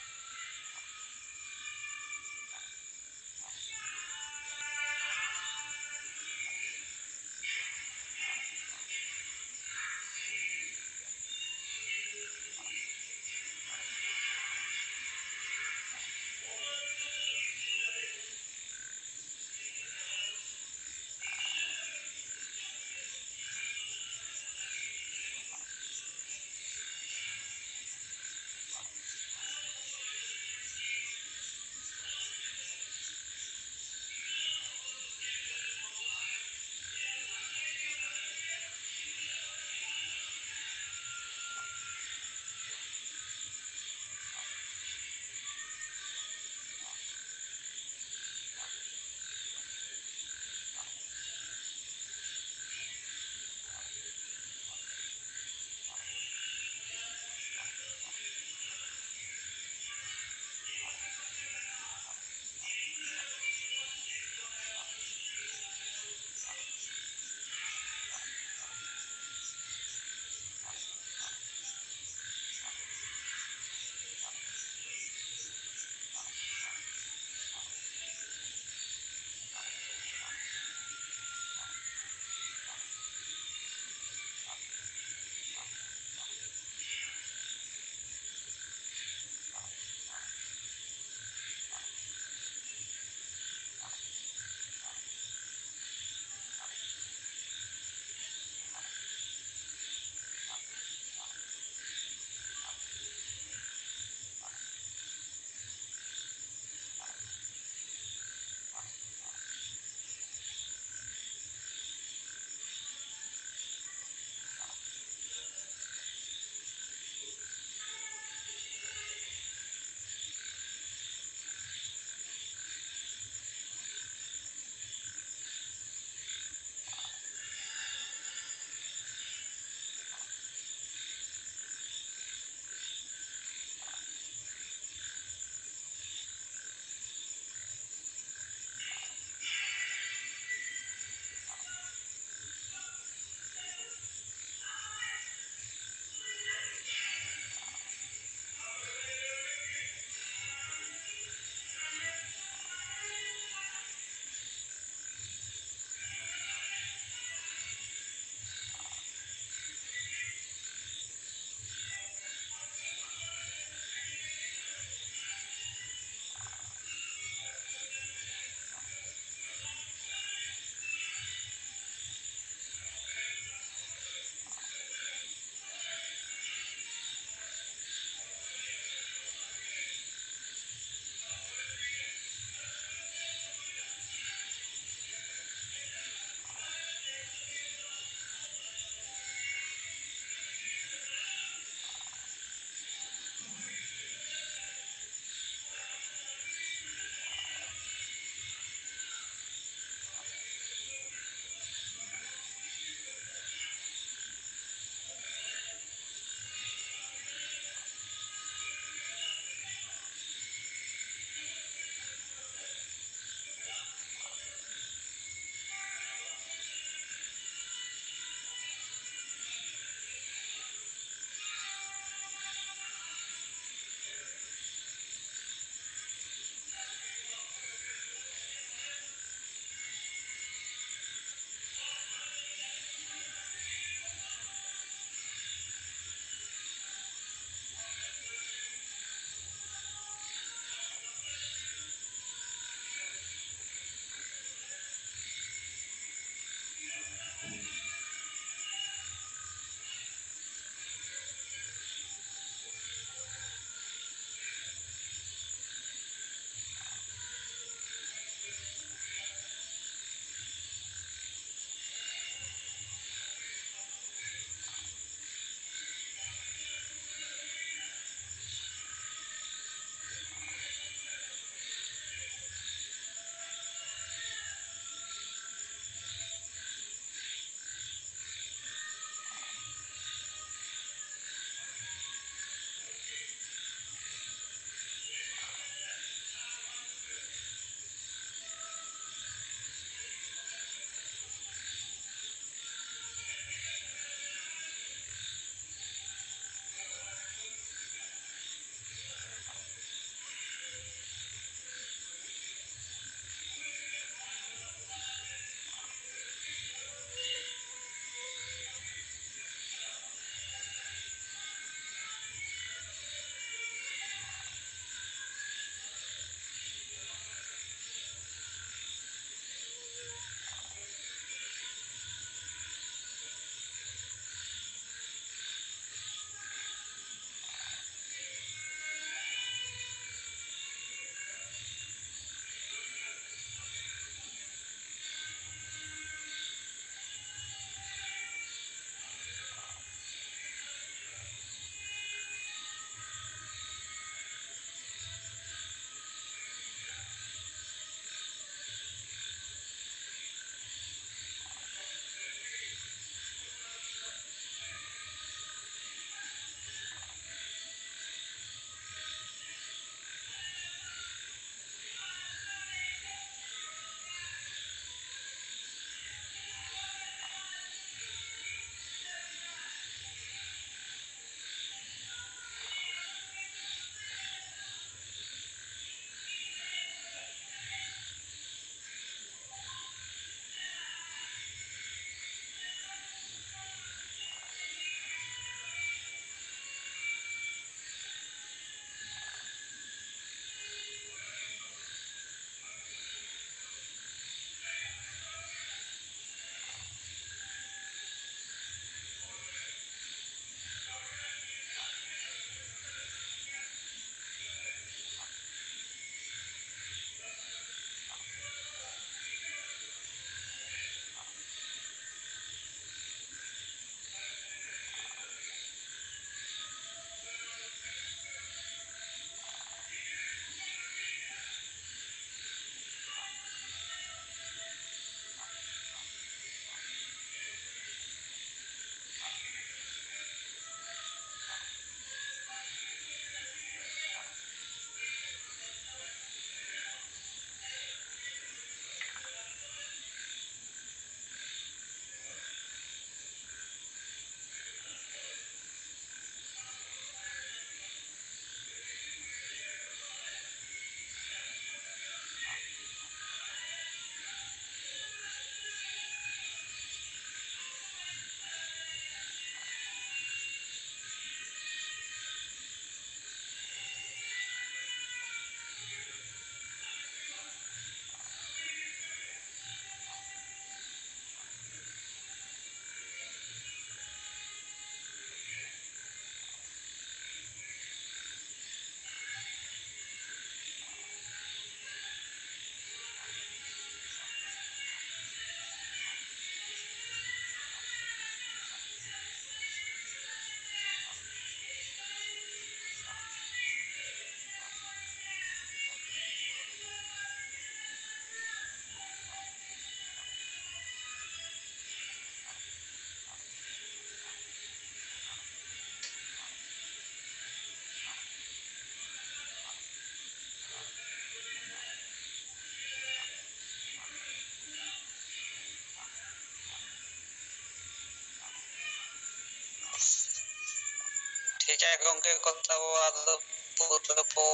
ᱪᱮᱪᱟᱭ ᱜᱚᱝᱠᱮ ᱠᱚ ᱛᱟᱵᱚ ᱟᱫᱚ ᱯᱩᱨᱟᱹ ᱵᱚ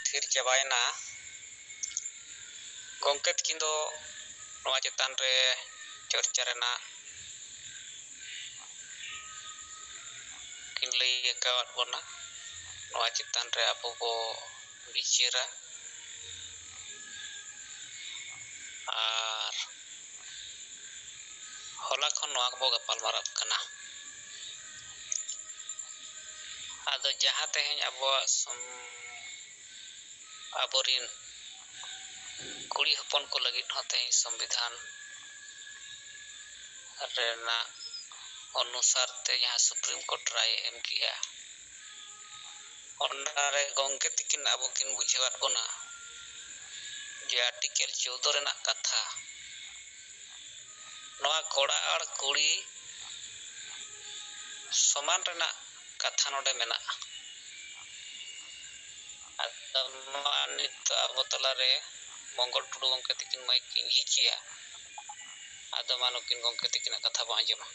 ᱛᱷᱤᱨ ᱪᱟᱵᱟᱭᱮᱱᱟ ᱜᱚᱝᱠᱮ ᱛᱤᱠᱤᱱ ᱫᱚ ᱱᱚᱣᱟ ᱪᱮᱛᱟᱱ ᱨᱮ ᱪᱚᱨᱪᱟ ᱨᱮᱱᱟᱜ ᱠᱤᱱ ᱞᱟᱹᱭ ᱟᱠᱟᱣᱟᱫ ᱵᱚᱱᱟ ᱱᱚᱣᱟ ᱪᱮᱛᱟᱱ ᱨᱮ ᱟᱵᱚ ᱵᱚ ᱵᱤᱪᱟᱹᱨᱟ ᱟᱨ ᱦᱚᱞᱟ ᱠᱷᱚᱱ ᱱᱚᱣᱟ ᱵᱚ ᱜᱟᱯᱟᱞ ᱢᱟᱨᱟᱜ ᱠᱟᱱᱟ ᱟᱫᱚ ᱡᱟᱦᱟᱸ ᱛᱮᱦᱮᱧ ᱟᱵᱚᱨᱤᱱ ᱠᱩᱲᱤ ᱦᱚᱯᱚᱱ ᱠᱚ ᱞᱟᱹᱜᱤᱫ ᱦᱚᱸ ᱛᱮᱦᱮᱧ ᱥᱚᱝᱵᱤᱫᱷᱟᱱ ᱨᱮᱱᱟᱜ ᱚᱱᱩᱥᱟᱨ ᱛᱮ ᱡᱟᱦᱟᱸ ᱥᱩᱯᱨᱤᱢ ᱠᱳर्ट ᱨᱟᱭ ᱮᱢ ᱠᱮᱜᱼᱟ ᱚᱱᱟᱨᱮ ᱜᱚᱝᱠᱮ ᱛᱤᱠᱤᱱ ᱟᱵᱚ ᱠᱤᱱ ᱵᱩᱡᱷᱟᱹᱣᱟᱫ ᱵᱚᱱᱟ ᱡᱮ ᱟᱨᱴᱤᱠᱮᱞ 14 ᱨᱮᱱᱟᱜ ᱠᱟᱛᱷᱟ ᱱᱚᱣᱟ ᱠᱚᱲᱟ ᱟᱨ ᱠᱩᱲᱤ ᱥᱚᱢᱟᱱ ᱨᱮᱱᱟᱜ ᱠᱟᱛᱷᱟ ᱱᱚᱰᱮ ᱢᱮᱱᱟᱜᱼᱟ ᱟᱫᱚ ᱱᱚᱣᱟ ᱱᱤᱛᱚᱜ ᱟᱵᱚ ᱛᱟᱞᱟᱨᱮ ᱢᱚᱝᱜᱚᱞ ᱴᱩᱰᱩ ᱜᱚᱝᱠᱮ ᱛᱤᱠᱤᱱ ᱢᱟᱭᱤᱠ ᱠᱤᱱ ᱡᱷᱤᱡᱽᱮᱜᱼᱟ ᱟᱫᱚ ᱢᱟ ᱱᱩᱠᱤᱱ ᱜᱚᱝᱠᱮ ᱛᱤᱠᱤᱱᱟᱜ ᱠᱟᱛᱷᱟ ᱵᱚ ᱟᱸᱡᱚᱢᱟ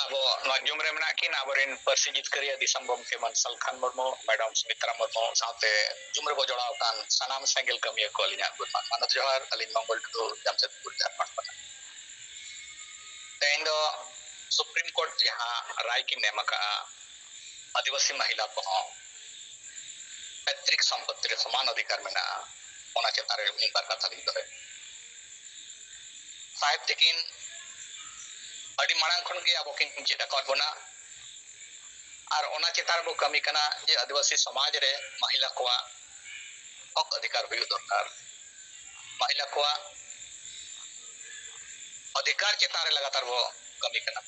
ᱟᱵᱚ ᱱᱚᱣᱟ ᱡᱩᱢ ᱨᱮ ᱢᱮᱱᱟᱜ ᱠᱤᱱ ᱟᱵᱚᱨᱮᱱ ᱯᱟᱹᱨᱥᱤ ᱡᱤᱛᱠᱟᱹᱨᱤᱭᱟᱹ ᱫᱤᱥᱚᱢ ᱜᱚᱢᱠᱮ ᱢᱟᱨᱥᱟᱞ ᱠᱷᱟᱱ ᱢᱩᱨᱢᱩ ᱢᱮᱰᱟᱢ ᱥᱩᱢᱤᱛᱨᱟ ᱢᱩᱨᱢᱩ ᱥᱟᱶᱛᱮ ᱡᱩᱢ ᱨᱮᱵᱚ ᱡᱚᱲᱟᱣ ᱟᱠᱟᱱ ᱥᱟᱱᱟᱢ ᱥᱮᱸᱜᱮᱞ ᱠᱟᱹᱢᱤᱭᱟᱹ ᱠᱚ ᱟᱹᱞᱤᱧᱟᱜ ᱜᱩᱱᱢᱟᱱ ᱢᱟᱱᱚᱛ ᱡᱚᱦᱟᱨ ᱟᱹᱞᱤᱧ ᱢᱚᱝᱜᱚᱞ ᱴᱩᱰᱩ ᱡᱟᱢᱥᱮᱫᱽᱯᱩᱨ ᱡᱷᱟᱲᱠᱷᱚᱸᱰ ᱠᱷᱚᱱ ᱛᱮᱦᱮᱧ ᱫᱚ ᱥᱩᱯᱨᱤᱢ ᱠᱳर्ट ᱡᱟᱦᱟᱸ ᱨᱟᱭ ᱠᱤᱱ ᱮᱢ ᱟᱠᱟᱜᱼᱟ आदिवासी महिला को पैतृक संपत्ति रे समान अधिकार में चेतान मीन बार कथा दी दो साहेब तकिन मांग खन अब किन चेक बना और चेतान बो कमी कना जे आदिवासी समाज रे महिला को हक अधिकार हुई दरकार महिला को अधिकार चेतान रे लगातार बो कमी कना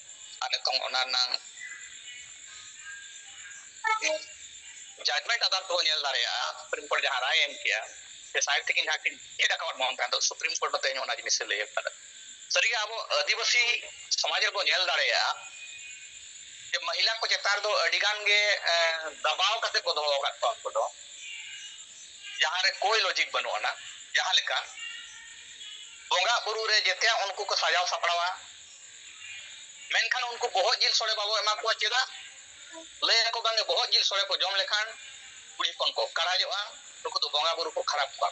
नितों जजमेंट आधार तो नेल दारेया सुप्रीम कोर्ट जहां राय एम किया जे साहिब तकिन जहां किन चेक मोहन तो सुप्रीम कोर्ट ते ओना जिनिस लay कदा सरी अब आदिवासी समाज रे बो नेल दारेया जे महिला को चेतार दो अडिगान गे दबाव कते को दोहो का को दो जहां रे कोई लॉजिक बनो ना जहां लेका बोंगा बुरु रे जेते उनको को सजाव सपड़ावा मेनखान उनको बहुत जिल सोड़े बाबो एमा को चेदा लय को बांगे बहुत जिल सोड़े को जम लेखान कुड़ी पन को कराजोआ नुको तो बोंगा बुरु को खराब को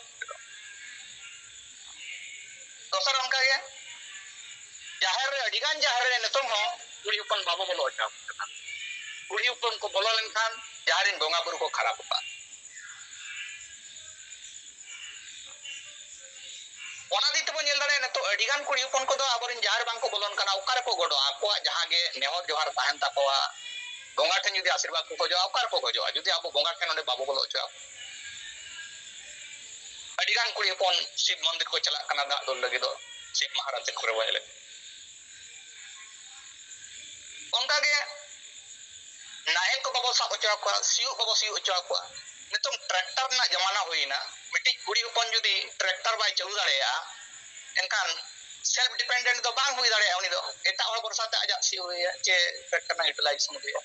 दोसर उनका गे जाहिर रे अडिगान जाहिर रे नतों हो कुड़ी पन बाबो बोलो अच्छा कुड़ी पन को बोलो लेनखान जाहिरिन बोंगा बुरु को खराब को ओना दी तबो नेल दाड़े नतो अडिगान कुड़ी पन को दो आबरिन जाहिर बांग को बोलन कना ओकार को गोडो आको जहां गे नेहर जोहार ताहन ताकोआ बोंगा ठन जुदी आशीर्वाद को खोजो ओकार को खोजो जुदी अब बोंगा ठन ओंडे बाबो बोलो अच्छा अडिगान कुड़ी पन शिव मंदिर को चला कना दा दो लगे दो शिव महाराज को वहले उनका गे नायल को बाबो साब अच्छा को सिउ बाबो सिउ अच्छा को नितों ट्रैक्टर ना जमाना हुईना मिट्टी कुड़ी उपन जुदी ट्रैक्टर बाय चलू दाड़ेया एनकान सेल्फ डिपेंडेंट दो बांग हुई दाड़ेया उनी दो एटा और बरसाते आजा सी हुईया जे ट्रैक्टर ना यूटिलाइजेशन हुईया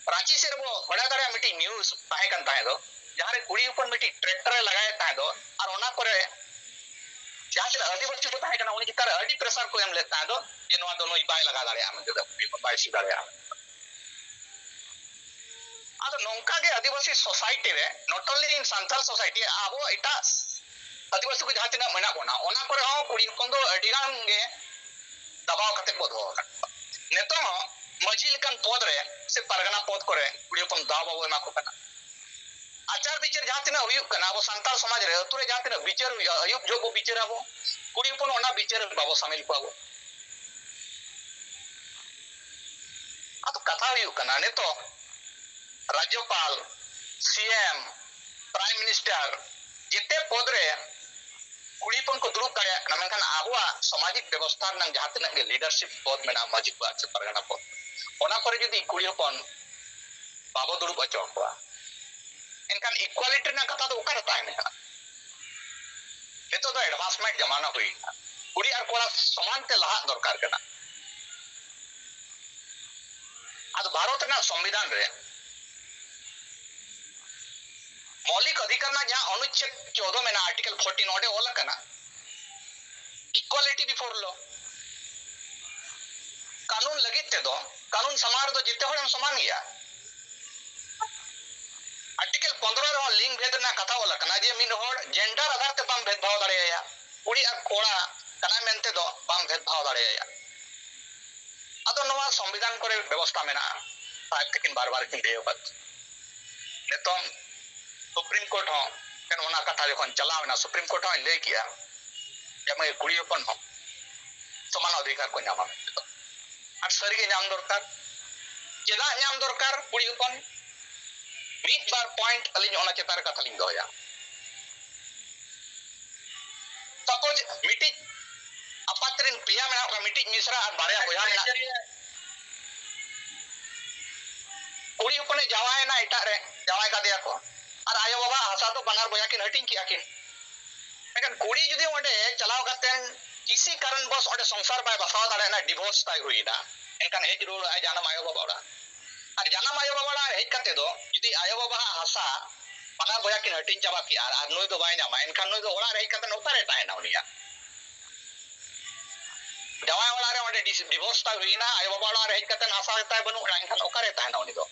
रांची से बो बड़ा दाड़ेया मिट्टी न्यूज़ ताहे कन ताहे दो जहां रे कुड़ी उपन मिट्टी ट्रैक्टर लगाए ताहे दो और ओना करे जहां से आदिवासी को ताहे कना उनी जितार अडी प्रेशर को एम ले ताहे दो जे नोआ दो नोई बाय लगा दाड़ेया हम दो बाय सी दाड़ेया आदो नोंका के आदिवासी सोसाइटी रे not only in Santhal society आबो इटा आदिवासी को जहां तिना मना बोना ओना करे हो कुड़ी कोन दो अडिगान गे दबाव कते को दो नेतो मझी लकन पद रे से परगना पद करे कुड़ी कोन दाव बाबो एमा को कना आचार विचार जहां तिना हुयु कना अब सांथाल समाज रे अतुरे जहां तिना विचार अयुब जोगो विचार आबो कुड़ी कोन ओना विचार बाबो शामिल को आबो अब कथा हुयु कना नेतो राज्यपाल सीएम प्राइम मिनिस्टर जिते पद रे कुड़ीपन को दुरुब दाड़े ना मेनखान आबुआ सामाजिक व्यवस्था नंग जहां तक के लीडरशिप पद मेना माजी को से परगना पद ओना करे जदी कुड़ीपन बाबो दुरुब अचो को एनखान इक्वालिटी ना कथा तो ओकर ताय ने नेतो तो एडवांसमेंट जमाना हुई कुड़ी और कोड़ा समान ते लहा दरकार कना आज भारत ना संविधान रे मौलिक अधिकार ना जहां अनुच्छेद 14 में ना आर्टिकल 14 ओडे ओला कना इक्वालिटी बिफोर लॉ कानून लगित ते दो कानून समाज दो जिते होड़ समान गया आर्टिकल 15 रे लिंग भेद ना कथा ओला कना जे मिन होड़ जेंडर आधार ते बाम भेद भाव दाड़े या कुड़ी और कोड़ा कना मेनते दो बाम भेद भाव दाड़े या अदो नवा संविधान करे व्यवस्था मेना साहेब तकिन बार-बार किन देवत नेतों सुप्रीम कोर्ट हो कन ओना कथा जखन चलावना सुप्रीम कोर्ट हो ले किया जमे कुड़ी अपन हो समान अधिकार को नामा और सरी के नाम दरकार चेदा नाम दरकार कुड़ी अपन मीट बार पॉइंट अलिन ओना चेतार कथा लिंग दोया सपोज मिटी अपात्रिन पिया मेना का मिटी मिश्रा और बारया बोया मेना कुड़ी अपने जावाय ना इटा रे जावाय का दिया को और आयो बाबा आशा तो बनार बोया किन हटिंग किया किन लेकिन कुड़ी जुदी ओंडे चलाव करतेन किसी कारण बस ओंडे संसार बाय बसाव दाड़े ना डिवोर्स ताई हुईना एनकान हेज रोड आय जानम आयो बाबा और जानम आयो बाबा हेज कते दो जुदी आयो बाबा आशा बनार बोया किन हटिंग चाबा की और नोय दो बाय नामा एनकान नोय दो ओड़ा रे कते नोतारे ताहेना उनिया जावाय ओड़ा रे ओंडे डिवोर्स ताई हुईना आयो बाबा ओड़ा रे हेज कते आशा ताय बनु एनकान ओकारे ताहेना उनी दो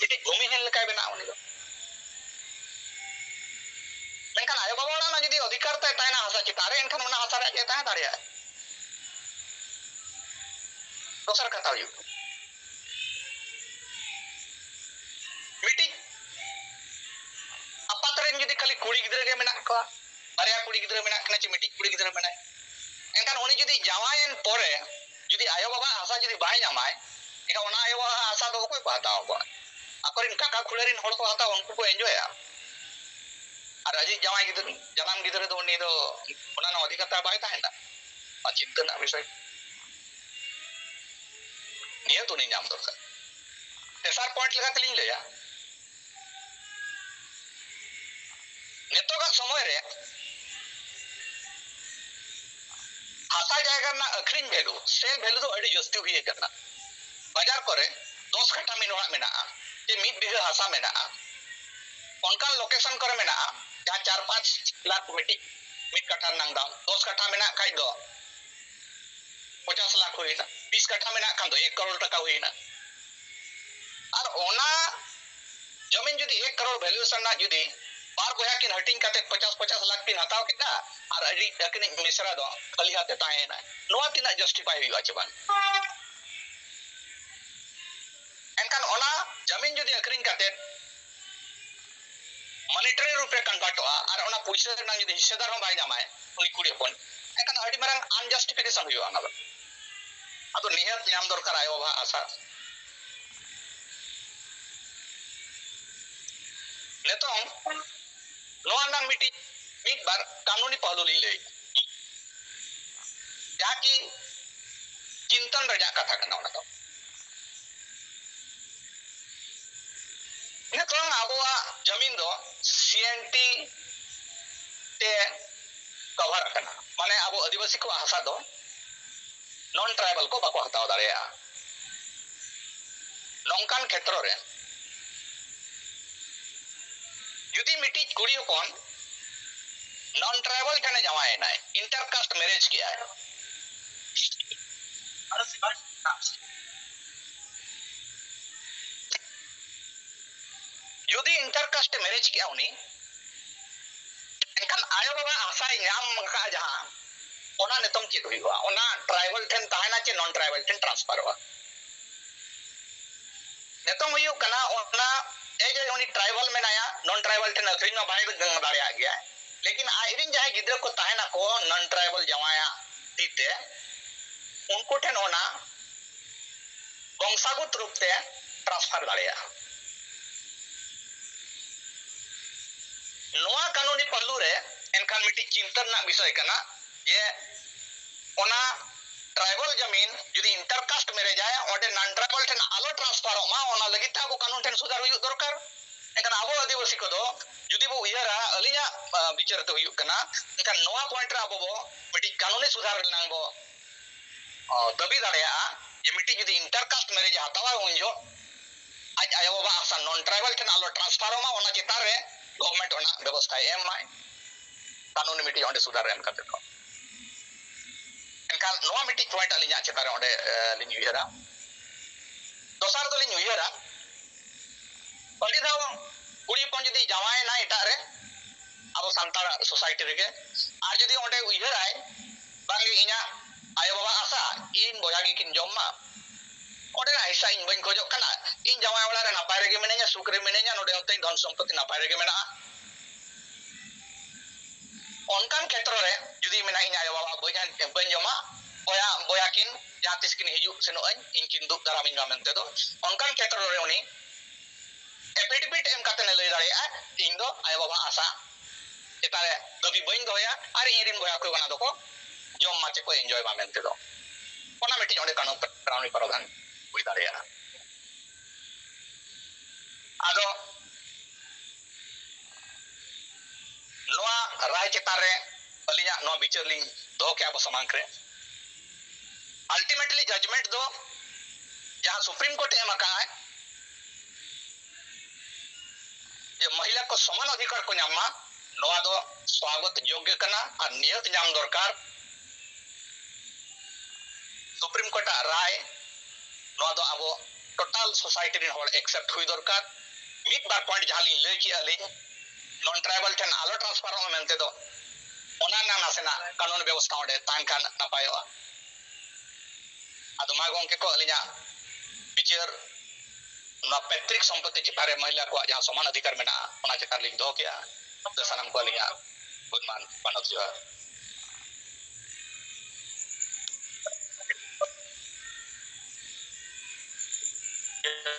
इति भूमिहीन लेकाय बेना उनी दो लेकिन आयो बाबा ओड़ा ना जुदी अधिकार ताय ताहेना आशा चितारे एनकान ओना आशा रे जे ताहे दाड़िया दोसर कथा हुई मिटी अपात्रेन जुदी खाली कुड़ी गिदरे गे मेना को बारया कुड़ी गिदरे मेना कना चे मिटी कुड़ी गिदरे मेना एनकान उनी जुदी जावायन पोरे जुदी आयो बाबा आशा जुदी बाय नामाय एका ओना आयो बाबा आशा दो कोई बाताओ को अकरिन काका खुलेरिन होड़ को हाता उनको को एंजॉया और अजी जावाय गिदरे जनाम गिदरे दो उनी दो ओना न अधिकार बाय ताहेना आ चिंता ना विषय नियत उनी नाम दरकार तेसार पॉइंट लगा तलिंग लेया नेतोगा समय रे हासा जायगा ना अखरिन वैल्यू सेल वैल्यू तो अड़ी जस्ती हुई करना बाजार करे 10 कट्ठा मिनोड़ा मेना जे मिड बिघा हासा मेना उनका लोकेशन करे मेना जहां 4-5 लाख मिट्टी मिड कट्ठा नंग दाम 10 कट्ठा मेना खाई दो 50 लाख हुई ना 20 कट्ठा मेना खान दो 1 करोड़ टका हुई ना और ओना जमीन जुदी 1 करोड़ वैल्यूएशन ना जुदी बार बोया किन हटिंग काते 50 लाख किन हताव किता और अडी अकनी मिश्रा दो खाली हाते ताहे ना नोआ तिना जस्टिफाई हुई आचबान एनकान ओना जमीन जुदी अकरिंग काते मॉनेटरी रूपे कन्वर्ट हुआ और ओना पैसा ना जुदी हिस्सेदार हो बाय नामाय उनी कुड़ी अपन एनकान अडी मारंग अनजस्टिफिकेशन हुई आना अदो निहत नाम दरकार आयो बा आशा नेतों नोआ नंग मिटी मिट बार कानूनी पहलू ली ले जहां की चिंतन रजा कथा करना होना तो नेतों आबोआ जमीन दो सीएनटी ते कवर करना माने आबो आदिवासी को हासा दो नॉन ट्राइबल को बाको हताव दाड़ेया नौकान क्षेत्र रे जुदी मिटी कुड़ी होपन नॉन ट्राइबल ठने जावाए ना इंटरकास्ट मैरिज किया है जुदी इंटरकास्ट मैरिज किया उनी एनखान आयो बाबा आशा नाम का जहां ओना नेतम चेक हुआ ओना ट्राइबल ठन ताहेना चे नॉन ट्राइबल ठन ट्रांसफर हुआ नेतम हुई कना ओना ए जे उनी ट्राइबल में आया नॉन ट्राइबल ठन अखरिन में बाय दाड़े आ गया लेकिन आइरिन जहां गिद्र को ताहेना को नॉन ट्राइबल जवाया तीते उनको ठन ओना वंशागत रूप से ट्रांसफर दाड़ेया नोआ कानूनी पहलू रे एनखान मिटी चिंतन ना विषय कना ये ओना ट्राइबल जमीन जुदी इंटरकास्ट मेरे जाए ओडे नॉन ट्राइबल ठन आलो ट्रांसफर मा ओना लगित आबो कानून ठन सुधार हुई दरकार एनखान आबो आदिवासी को दो जुदी बो उयरा अलिया विचार तो हुई कना एनखान नोआ पॉइंट रे आबो बो मिटी कानूनी सुधार नांगबो दबी दाड़ेया जे मिटी जुदी इंटरकास्ट मेरे हतावा उनजो आज आयो बाबा आसा नॉन ट्राइबल ठन आलो ट्रांसफर मा ओना चितार रे गवर्नमेंट ओना व्यवस्था एम माय कानूनी मिटी ओंडे सुधार एम करते तो एनखान नोआ मिट्टी पॉइंट अलिया चेतारे ओंडे लिंग उयहरा दोसार दो लिंग उयहरा अड़ी दाव कुड़ी पन जदी जावाय ना एटा रे अब संतार सोसाइटी रे आर जदी ओंडे उयहराय बांगे इना आयो बाबा आशा इन बोया गी किन जम्मा ओंडे हिस्सा इन बइन खोजो कना इन जावाय वाला रे नापाय रे मिने냐 सुख रे मिने냐 नोडे ओंते धन संपत्ति नापाय रे मेना ओनकान क्षेत्र रे जदी मेना इन आयो बाबा बइन जमा बोया बोया किन जहां तिस किन हिजु सेनो इनकिन दुख दाराम इंगा मेनते दो ओनकान क्षेत्र रे उनी एफिडेविट एम काते ने लई दाड़िया इन दो आयो बाबा आशा एटारे दबी बइन दोया आर इरिन बोया को गना दको जम माचे को एन्जॉय बा मेनते दो ओना मिट्टी ओंडे कानूनी प्रावधान हुई दाड़िया आदो नोआ राय चेतारे अलिया नोआ बिचार लिंग दो के अब समांक रे अल्टीमेटली जजमेंट दो जहां सुप्रीम कोर्ट एम का है जे महिला को समान अधिकार को नामा नोआ दो स्वागत योग्य कना और नियत नाम दरकार सुप्रीम कोर्ट राय नोआ दो अब टोटल सोसाइटी रे होड़ एक्सेप्ट हुई दरकार मिट बार पॉइंट जहां लिंग ले की अलिंग नॉन ट्राइबल ठन आलो ट्रांसफर हो मेनते दो ओना ना नासेना कानून व्यवस्था ओंडे तांकान नापायो आदो मागों के को अलिया बिचार ना पैतृक संपत्ति चिपारे महिला को जहां समान अधिकार मेना ओना चिकार लिंग दो किया तो सनम को अलिया गुणमान मानव जो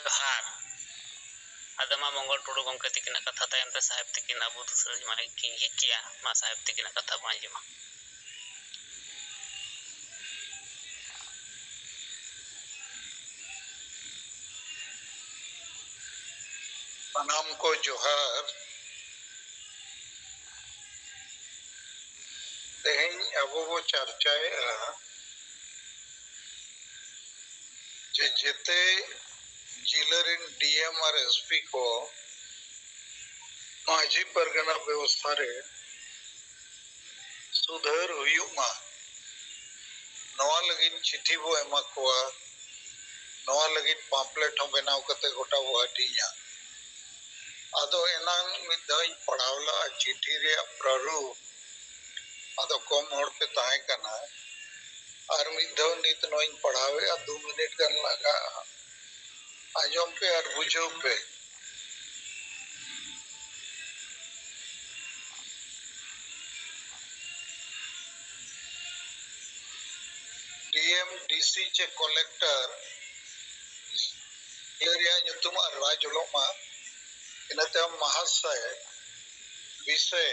हार आदमा मंगल टोडो गंके तिकिना कथा तायम पे साहेब तिकिना अबू दूसरे माने की ही किया मा साहेब तिकिना कथा बांजमा नाम को जोहार तेहन अब वो चर्चाए जेते जिलरिन डीएम और एसपी को माझी परगना व्यवस्था रे सुधर हुयुमा नवा लगिन चिट्ठी वो एमा कोआ नवा लगिन पम्पलेट हो बनाव कते गोटा वो हटिया आदो एनांग मिदई पढ़ावला चिट्ठी रे प्रारूप आदो कम होड़ पे ताहे कना और मिदो नित नोइन पढ़ावे आ 2 मिनट गन लगा आजम पे और बुझो पे डीएम डीसी चे कलेक्टर एरिया nyutum राजलोमा इनते महाशय विषय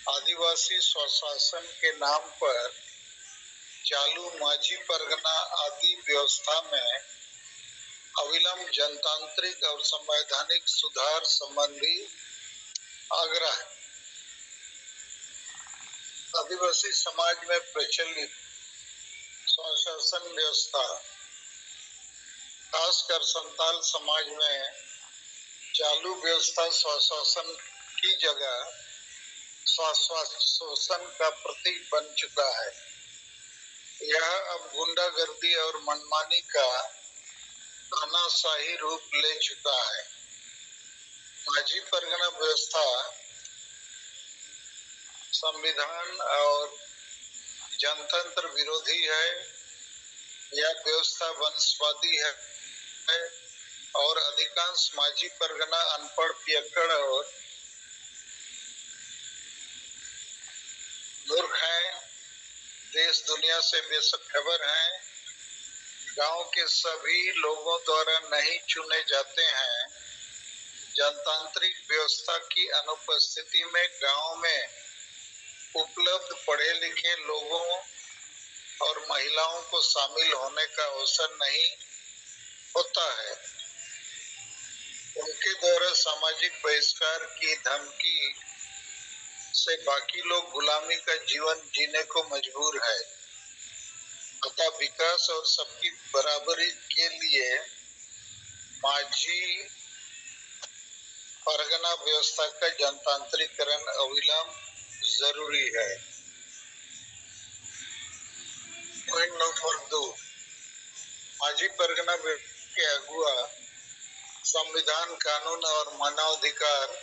आदिवासी स्वशासन के नाम पर चालू माझी परगना आदि व्यवस्था में अविलंब जनतांत्रिक और संवैधानिक सुधार संबंधी आग्रह आदिवासी समाज में प्रचलित स्वशासन व्यवस्था खासकर संताल समाज में चालू व्यवस्था स्वशासन की जगह स्वशासन का प्रतीक बन चुका है। यह अब गुंडागर्दी और मनमानी का तानाशाही रूप ले चुका है। माझी परगना व्यवस्था संविधान और जनतंत्र विरोधी है। यह व्यवस्था वंशवादी है और अधिकांश माझी परगना अनपढ़ पियक्कड़ और मूर्ख हैं, देश दुनिया से बेखबर हैं, गांव के सभी लोगों द्वारा नहीं चुने जाते हैं। जनतांत्रिक व्यवस्था की अनुपस्थिति में गांव में उपलब्ध पढ़े लिखे लोगों और महिलाओं को शामिल होने का अवसर नहीं होता है। उनके द्वारा सामाजिक बहिष्कार की धमकी से बाकी लोग गुलामी का जीवन जीने को मजबूर है। अतः विकास और सबकी बराबरी के लिए माझी परगना व्यवस्था का जनतांत्रिकरण अविलंब जरूरी है। माजी परगना के अगुआ संविधान, कानून और मानवाधिकार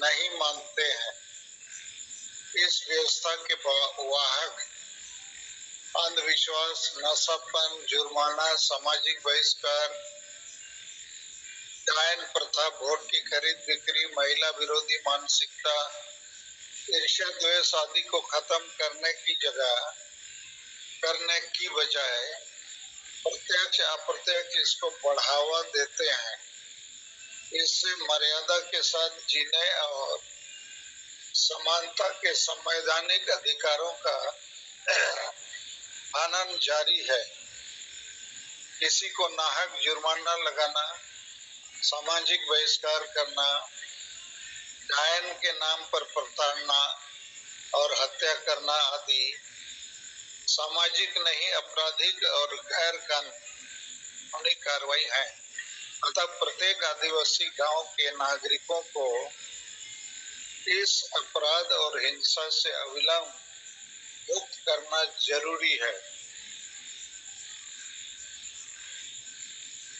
नहीं मानते हैं। इस व्यवस्था के वाहक अंधविश्वास, नशापन, जुर्माना, सामाजिक बहिष्कार, डायन प्रथा, वोट की खरीद बिक्री, महिला विरोधी मानसिकता, ईर्ष्या द्वेष आदि को खत्म करने की बजाय प्रत्यक्ष अप्रत्यक्ष इसको बढ़ावा देते हैं। इससे मर्यादा के साथ जीने और समानता के संवैधानिक अधिकारों का हनन जारी है। किसी को नाहक जुर्माना लगाना, सामाजिक बहिष्कार करना, डायन के नाम पर प्रताड़ना और हत्या करना आदि सामाजिक नहीं आपराधिक और गैर कानूनी कार्रवाई है। अतः प्रत्येक आदिवासी गांव के नागरिकों को इस अपराध और हिंसा से अविलंब मुक्त करना जरूरी है।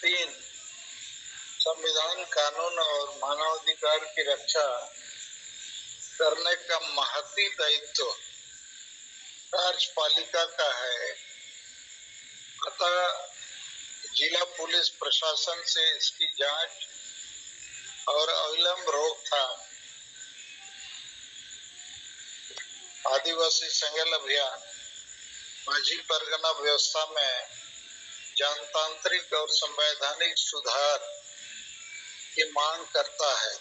3. संविधान, कानून और मानवाधिकार की रक्षा करने का महती दायित्व कार्यपालिका का है। अतः जिला पुलिस प्रशासन से इसकी जांच और अविलंब रोकथाम, आदिवासी संगठन अभियान माझी परगना व्यवस्था में जनतांत्रिक और संवैधानिक सुधार की मांग करता है।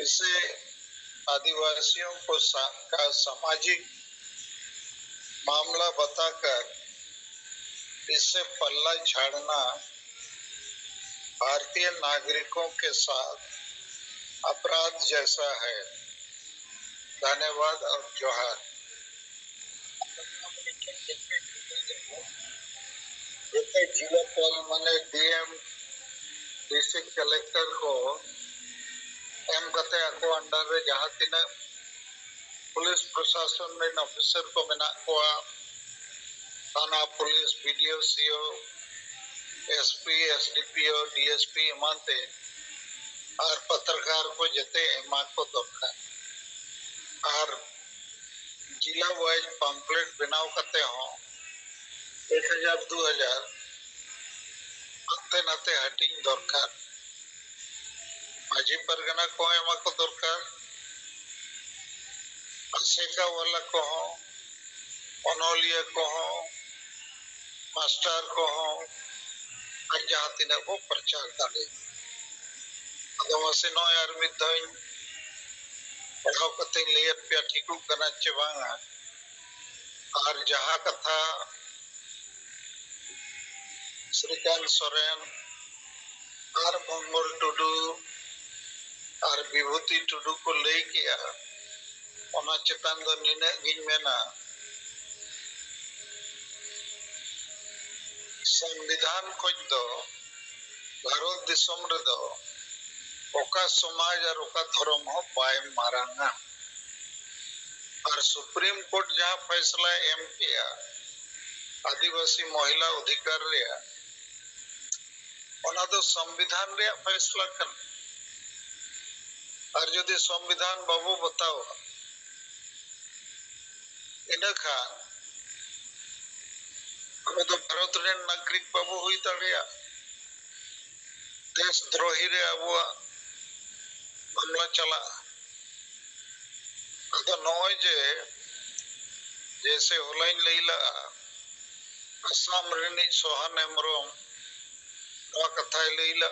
इसे आदिवासियों को का सामाजिक मामला बताकर इससे पल्ला झाड़ना भारतीय नागरिकों के साथ अपराध जैसा है। धन्यवाद और जोहार। जिला पल मैंने डीएम डिस्ट्रिक्ट कलेक्टर को एम कते ako अंडर रे जहां तीना पुलिस प्रशासन में ऑफिसर को मेना कोआ थाना police BDO CO SP SDPO DSP एमानते और पत्रकार को जते एमा को दरकार और जिला वाइज पम्पलेट बनाव करते हो 1000 2000 अंते नाते हटिंग दरकार माझी परगना को एमा को दरकार असेका वाला को हो ओनोलिया को हो मास्टर को हो और जहाँ तीन वो प्रचार करे अदमसे नो यार मिदाइन पढ़ाओ कते लेयर पे ठीकु करना चबांगा और जहाँ कथा श्रीकांत सोरेन और मंगल टुडू और विभूति टुडू को ले किया ओना चेतन दो निने गिन मेना संविधान खोज दो भारत दिसम रे दो ओका समाज और ओका धर्म हो बाय मारांगा और सुप्रीम कोर्ट जहाँ फैसला एम किया आदिवासी महिला अधिकार रे ओना दो संविधान रे फैसला कर और यदि संविधान बाबू बताओ इना खान अब तो भारत रे नागरिक बाबू हुई तड़िया देश द्रोही रे अब मामला चला तो नॉय जे जैसे होलाइन लेला असम रेनी सोहन एमरोम नवा कथा लेला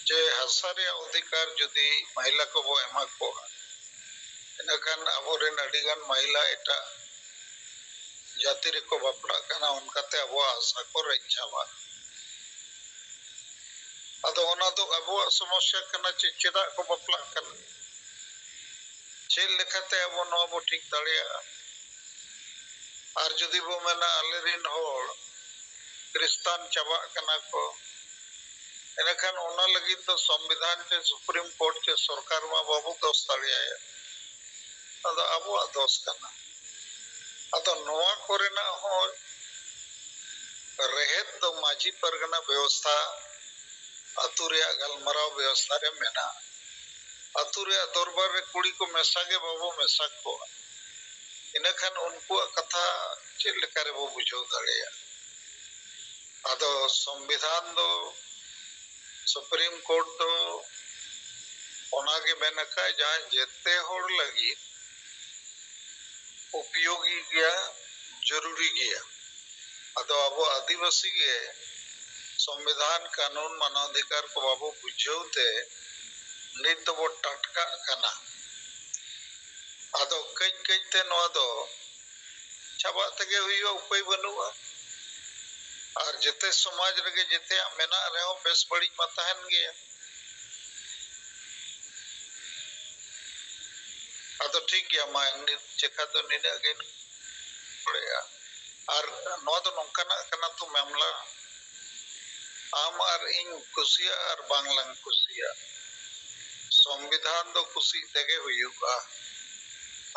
जे हसारे अधिकार यदि महिला को वो एमा को इनखान अबोरेन अडिगान महिला एटा जाति रे को बापड़ा कना उनकाते अब आशा को रचावा अदो ओना तो अब समस्या कना चेदा को बापड़ा कना चेल लेखाते अब नो बो ठीक दाड़िया और यदि बो मेना आलेरिन होड़ क्रिस्तान चाबा कना को इनखान ओना लगी तो संविधान के सुप्रीम कोर्ट के सरकार मा बाबू दोष दाड़ियाया अदो आबो दोष कना अदो नोआ कोरेना हो रेहेद तो माझी परगना व्यवस्था अतु रे गलमराव व्यवस्था रे मेना अतु रे दरबार रे कुड़ी को मेसा के बाबू मेसा को इनखान उनको कथा चेक लेका रे बो बुझो दाड़िया अदो संविधान दो सुप्रीम कोर्ट तो ओनागे मेनका जहां जेते होड़ लगी उपयोगी गया जरूरी गया अदो अब आदिवासी के संविधान कानून मानवाधिकार को बाबू बुझौते नित वो टटका कना अदो कई कईते नवा दो चाबा तके हुइयो उपाय बनुआ और जेते समाज रगे जेते मेना रहो बेस बड़ी मतहन गया अदो ठीक गया मा चेका तो निने के पड़ेगा और नवा तो नौकना कना तो मामला आम और इन कुसिया और बांग्लांग कुसिया संविधान दो कुसी तेगे हुइयुगा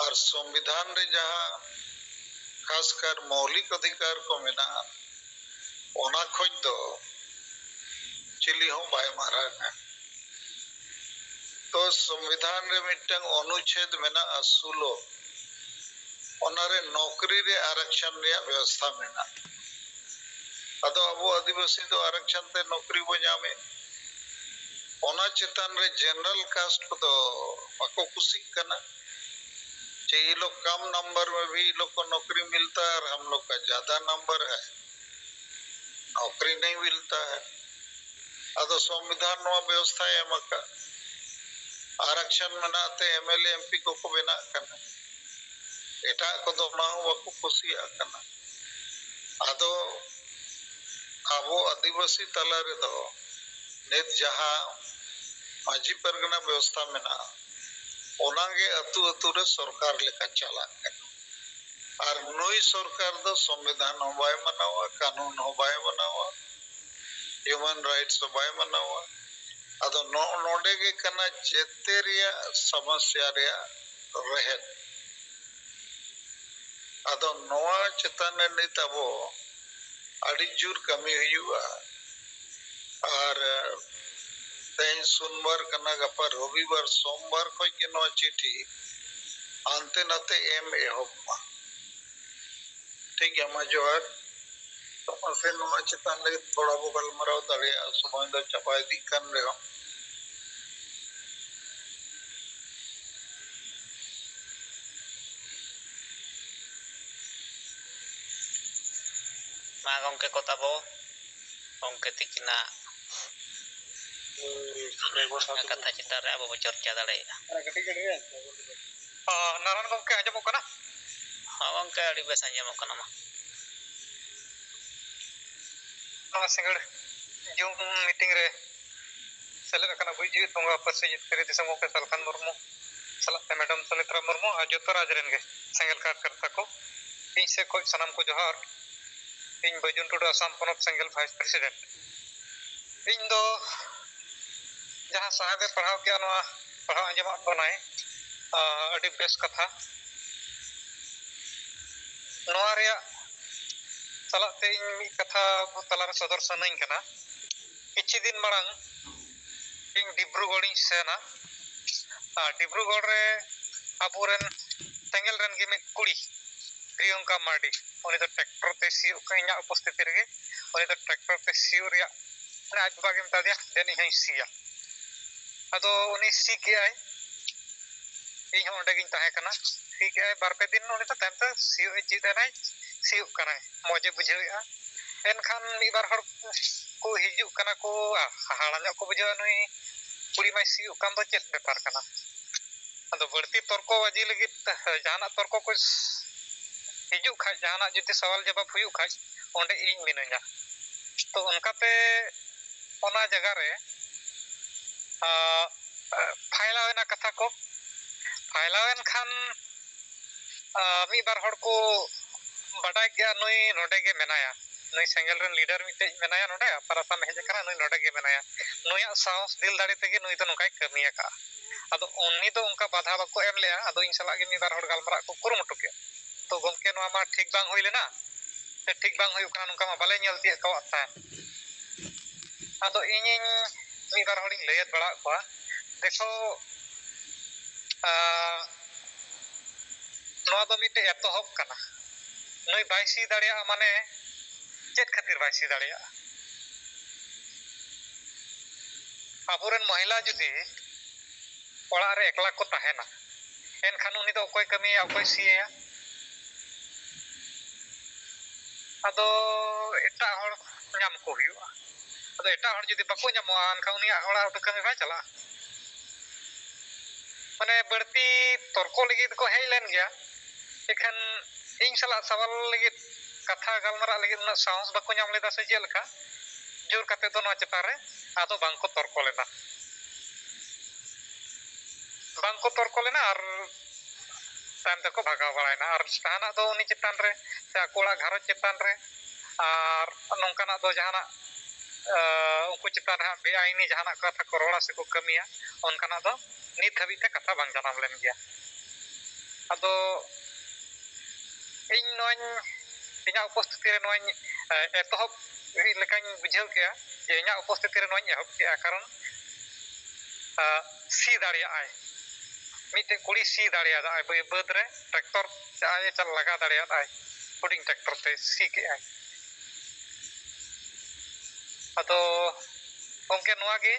और संविधान रे जहां खासकर मौलिक अधिकार को मेना ओना खोज दो चिली हो बाय मारा है तो संविधान रे मिटंग अनुच्छेद मेना असुलो ओनारे नौकरी रे आरक्षण रे व्यवस्था मेना अदो अब आदिवासी तो आरक्षण ते नौकरी बो जामे ओना चेतन रे जनरल कास्ट को तो बाको खुशी करना चाहिए लोग कम नंबर में भी लोग को नौकरी मिलता है और हम लोग का ज्यादा नंबर है नौकरी नहीं मिलता है अदो संविधान नो व्यवस्था है मका आरक्षण मनाते एमएलए एमपी को बिना करना एटा को दो ना वको खुशी करना अदो आबो आदिवासी तला रे दो नित जहां माझी परगना व्यवस्था मेना ओनागे अतु अतु रे सरकार लेका चला और नई सरकार दो संविधान हो बाय मनावा कानून हो बाय बनावा ह्यूमन राइट्स हो बाय मनावा अदो नोडे के कना जेते रिया समस्या रिया रहे अदो नोआ चेतन नित अबो अड़ी जुर कमी हुआ और तेन सोमवार कना गपा रविवार सोमवार को के नो चिट्ठी अंते नते एम एहोमा ठीक है मा जोहर तो असे नो चेतन ले थोड़ा बो गलमराव दाड़े समय दो चपाई दी कन रे मा गंके को ताबो गंके तिकिना कथा चिता रे अब चर्चा दाड़े नारायण गंके आजमो कना हां गंके अड़ी बेस आजमो कना मा सिंगड़ जूम मीटिंग रे सेलेद कना बुझ जी तोंगा परसे जितरे दिसमो के सलखान मुर्मू सलाते मैडम सुमित्रा मुर्मू आ जोतो राज रेन गे सेंगल कार्यकर्ता को इन से को सनम को जोहार इन बजुन Tudu Assam पनत सेंगल vice president in दो जहां साहबे पढ़ाव के नवा पढ़ाव अंजमा बनाए अड़ी बेस कथा नवा रे सलाते इन मी कथा तलार सदर सनई कना किछि दिन मांग इन डिब्रूगढ़ सेना डिब्रूगढ़ रे अबुरन सेंगल रन के में कुड़ी प्रियंका मार्डी उनी तो ट्रैक्टर ते सियो कइना उपस्थिति रे उनी तो ट्रैक्टर ते सियो रे आज बागे मता दिया देनी है सिया अदो उनी सी के आई इन होंडे गिन ताहे कना सी के आई बार पे दिन उनी तो तंत सियो जी देनाय सियो कना मजे बुझेया एनखान मी बार हर को हिजु कना को हाड़ा को बुझा नुई कुड़ी मा सियो कान दो चेत बेपार कना अदो बढ़ती तर्क बाजी लगी जहाना तर्क को हिजु खा जहाना जति सवाल जवाब हुयु खा ओंडे इन मिनया तो उनकाते ओना जगह रे फाइलावेना कथा को फाइलावेन खान मी बार हड़ को बडाय गया नुई नोडे के मेनाया ᱱᱩᱭ ᱥᱮᱸᱜᱮᱞ ᱨᱮᱱ ᱞᱤᱰᱟᱨ ᱢᱤᱫᱴᱮᱡ ᱢᱮᱱᱟᱭᱟ ᱱᱚᱰᱮ ᱯᱟᱨᱟᱥᱟᱢ ᱦᱮᱡ ᱟᱠᱟᱱᱟ ᱱᱩᱭ ᱱᱚᱰᱮ ᱜᱮ ᱢᱮᱱᱟᱭᱟ ᱱᱩᱭᱟᱜ ᱥᱟᱦᱚᱥ ᱫᱤᱞ ᱫᱟᱲᱮ ᱛᱮᱜᱮ ᱱᱩᱭ ᱫᱚ ᱱᱚᱝᱠᱟᱭ ᱠᱟᱹᱢᱤ ᱟᱠᱟᱜᱼᱟ ᱟᱫᱚ ᱩᱱᱤ ᱫᱚ ᱚᱱᱠᱟ ᱵᱟᱫᱷᱟ ᱵᱟᱠᱚ ᱮᱢ ᱞᱮᱜᱼᱟ ᱟᱫᱚ ᱤᱧ ᱥᱟᱞᱟᱜ ᱜᱮ ᱢᱤᱫ ᱵᱟᱨ ᱦᱚᱲ ᱜᱟᱞᱢᱟᱨᱟᱜ ᱠᱚ ᱠᱩᱨᱩᱢᱩᱴᱩ ᱠᱮᱜᱼᱟ ᱛᱚ ᱜᱚᱢᱠᱮ ᱱᱚᱣᱟ ᱢᱟ ᱴᱷᱤᱠ ᱵᱟᱝ ᱦᱩᱭ ᱞᱮᱱᱟ ᱥᱮ ᱴᱷᱤक ᱵᱟᱝ ᱦᱩᱭᱩᱜ ᱠᱟᱱᱟ ᱱᱚᱝᱠᱟ ᱢᱟ ᱵᱟᱞᱮ ᱧᱮᱞ ᱛᱤᱭᱳᱜ ᱠᱟᱣᱟᱫ ᱛᱟᱦᱮᱸᱫ ᱟᱫᱚ ᱤᱧᱤᱧ ᱢᱤᱫ ᱵᱟᱨ ᱦᱚᱲᱤᱧ ᱞᱟᱹᱭᱟᱫ ᱵᱟᱲᱟᱣᱟᱫ ᱠᱚᱣᱟ ᱫᱮᱠᱷᱚ ᱱᱚᱣᱟ ᱫᱚ ᱢᱤᱫᱴᱮᱡ ᱮᱛᱚᱦᱚᱵ ᱠᱟᱱᱟ ᱱᱩᱭ ᱵᱟᱭ ᱥᱤ ᱫᱟᱲᱮᱭᱟᱜᱼᱟ ᱢᱟᱱᱮ ᱪᱮᱫ ᱠᱷᱟᱹᱛᱤᱨ ᱵᱟᱭ ᱥᱤ ᱫᱟᱲᱮᱭᱟᱜᱼᱟ ᱟᱵᱚᱨᱮᱱ ᱢᱚহিলা ᱡᱩᱫᱤ ᱚᱲᱟᱜ ᱨᱮ ᱮᱠᱞᱟ ᱠᱚ ᱛᱟᱦᱮᱱᱟ ᱮᱱᱠᱷᱟᱱ ᱩᱱᱤ ᱫᱚ ᱚᱠᱚᱭ ᱠᱟᱹᱢᱤᱭᱟ ᱚᱠᱚᱭ ᱥᱤᱭᱟ ᱟᱫᱚ ᱮᱴᱟᱜ ᱦᱚᱲ ᱧᱟᱢ ᱠᱚ ᱦᱩᱭᱩᱜᱼᱟ ᱟᱫᱚ ᱮᱴᱟᱜ ᱦᱚᱲ ᱡᱩᱫᱤ ᱵᱟᱠᱚ ᱧᱟᱢᱚᱜᱼᱟ ᱮᱱᱠᱷᱟᱱ ᱩᱱᱤᱭᱟᱜ ᱚᱲᱟᱜ ᱫᱚ ᱠᱟᱹᱢᱤ ᱵᱟᱭ ᱪᱟᱞᱟᱜᱼᱟ ᱢᱟᱱᱮ ᱵᱟᱹᱲᱛᱤ ᱛᱚᱨᱠᱚ ᱞᱟᱹᱜᱤᱫ ko ᱦᱮᱡ ᱞᱮᱱ ᱜᱮᱭᱟ ᱮᱠᱷᱟᱱ ᱤᱧ ᱥᱟᱞᱟᱜ ᱥᱟᱣᱟᱞ ᱞᱟᱹᱜᱤᱫ ᱠᱟᱛᱷᱟ ᱜᱟᱞᱢᱟᱨᱟᱜ ᱞᱟᱹᱜᱤᱫ ᱩᱱᱟᱹᱜ ᱥᱟᱦᱚᱥ ᱵᱟᱠᱚ ᱧᱟᱢ ᱞᱮᱫᱟ ᱥᱮ ᱪᱮᱫ ᱞᱮᱠᱟ ᱡᱳᱨ ᱠᱟᱛᱮ ᱫᱚ ᱱᱚᱣᱟ ᱪᱮᱛᱟᱱ ᱨᱮ ᱟᱫᱚ ᱵᱟᱝᱠᱚ ᱛᱚᱨᱠᱚ ᱞᱮᱱᱟ ᱵᱟᱝᱠᱚ ᱛᱚᱨᱠᱚ ᱞᱮᱱᱟ ᱟᱨ ᱛᱟᱭᱚᱢ ᱛᱮᱠᱚ ᱵᱷᱟᱜᱟᱣ ᱵᱟᱲᱟᱭᱱᱟ ᱟᱨ ᱡᱟᱦᱟᱱᱟᱜ ᱫᱚ ᱩᱱᱤ ᱪᱮᱛᱟᱱ ᱨᱮ ᱥᱮ ᱟᱠᱚ ᱚᱲᱟᱜ ᱜᱷᱟᱨᱚᱸᱡᱽ ᱪᱮᱛᱟᱱ ᱨᱮ ᱟᱨ ᱱᱚᱝᱠᱟᱱᱟᱜ ᱫᱚ ᱡᱟᱦᱟᱱᱟᱜ उनको चितान हाँ बेआईनी जहां कथा को रोड़ा से को कमिया उनका दो नित हाबी ते कथा बांग जानाम लेन गया अदो इन नोन इना उपस्थिति रे नोन एतहब लेकानी बुझाव केया जे इना उपस्थिति रे नोन एहब केया कारण सी दाड़िया आय मिटे कुड़ी सी दाड़िया आय बद रे ट्रैक्टर आय चल लगा दाड़िया आय हुडिंग ट्रैक्टर ते सी के आय अदो उनके नोआ गे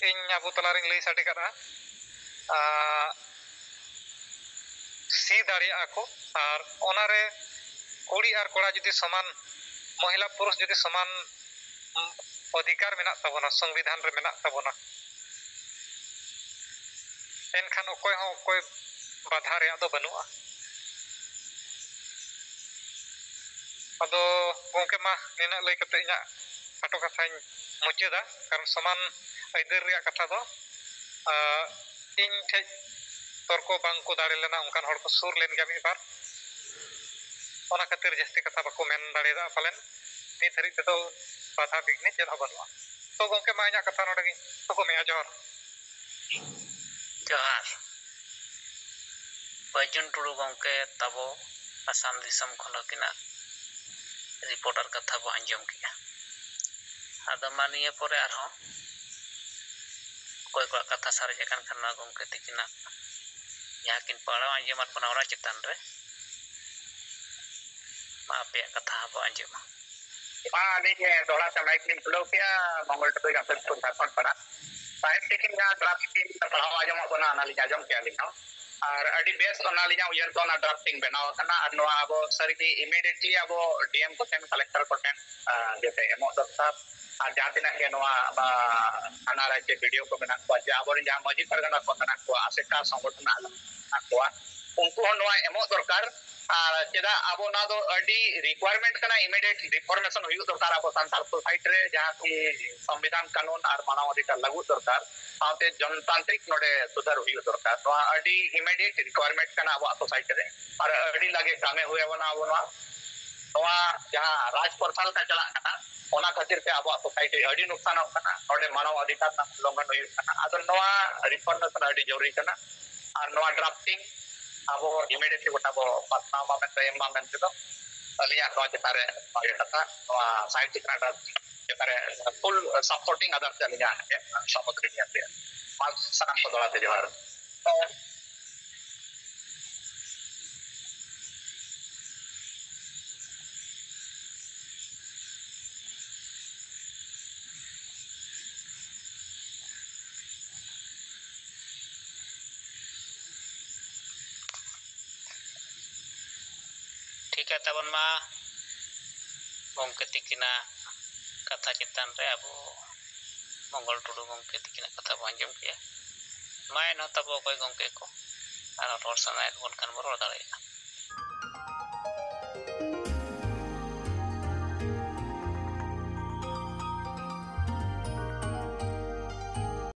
इन अबो तलारिंग लई साडे करा सी दाड़िया को और ओनारे कुड़ी और कोड़ा जुदी समान महिला पुरुष जुदी समान अधिकार मेना तबोना संविधान रे मेना तबोना एनखान ओकोय हो ओकोय बाधा रे आदो बनुआ अदो गोंके मा निना लई कते इना खाटो कथाñ मुचादा कारण समान आइदर रे कथा दो इन ठे तर्क बांग को दाड़े लेना उनकान हड़ को सुर लेन गया मी बार ओना खातिर जस्ती कथा बाको मेन दाड़ेदा पालेन नि धरी ते तो बाधा बिघ्नि चेद हो बनुआ तो गोंके मा इना कथा नोडे तो को मेया जोहर जोहार बैजुन टुडू गोंके तबो आसाम दिसम खन किना रिपोर्टर कथा बो अंजम किया आदो मानिए परे आरो कोई को कथा सारे जकन खना गोंके तिकिना याकिन पाड़ा अंजम आर पनावरा चितान रे मा पे कथा बो अंजम नी दोड़ा से माइक लिंक लो किया मंगल टोय का तो झारखंड पड़ा साइड टिकिन ना ड्राफ्टिंग पढ़ाव आजम बना ना लिया आजम क्या लिखा और अडी बेस ओना लिया उयर तो ना ड्राफ्टिंग बनाव कना और नो अब सरी इमीडिएटली अब डीएम को टेन कलेक्टर को टेन जैसे एमो दस्तार और जहाँ तिना के नोआ थाना राज्य वीडियो को बना को अब जहाँ मजी परगना को तना को आसेका संगठन को उनको नोआ एमो दरकार चेदा अब ना दो अडी रिक्वायरमेंट कना इमीडिएट रिफॉर्मेशन हुई दरकार अब संसार सोसाइटी रे जहाँ की संविधान कानून और मानव अधिकार लागू दरकार साथे जनतांत्रिक नोडे सुधार हुई दरकार नोआ अडी इमीडिएट रिक्वायरमेंट कना अब सोसाइटी रे और अडी लगे कामे हुए बना अब नोआ जहाँ राज परसाल का चला कना ओना खातिर पे अब सोसाइटी अडी नुकसान कना नोडे मानव अधिकार ना उल्लंघन हुई कना अदर नोआ रिफॉर्मेशन अडी जरूरी कना और नोआ ड्राफ्टिंग अब इमीडिएटली गोटा बो पटना में एम में तो अलिया नोआ चितारे नोआ कथा नोआ साइड चिकना चितारे फुल सपोर्टिंग अदर चलिया समुद्री नियते माल सनम को दोड़ाते जोहर ठीक है तबन मा गोंके तिकिना कथा चितान रे अब मंगल टुडू गोंके तिकिना कथा बो अंजम किया माय न तबो कोई गोंके को आर रोड सनाय बोन खान बो रोड दाड़ेया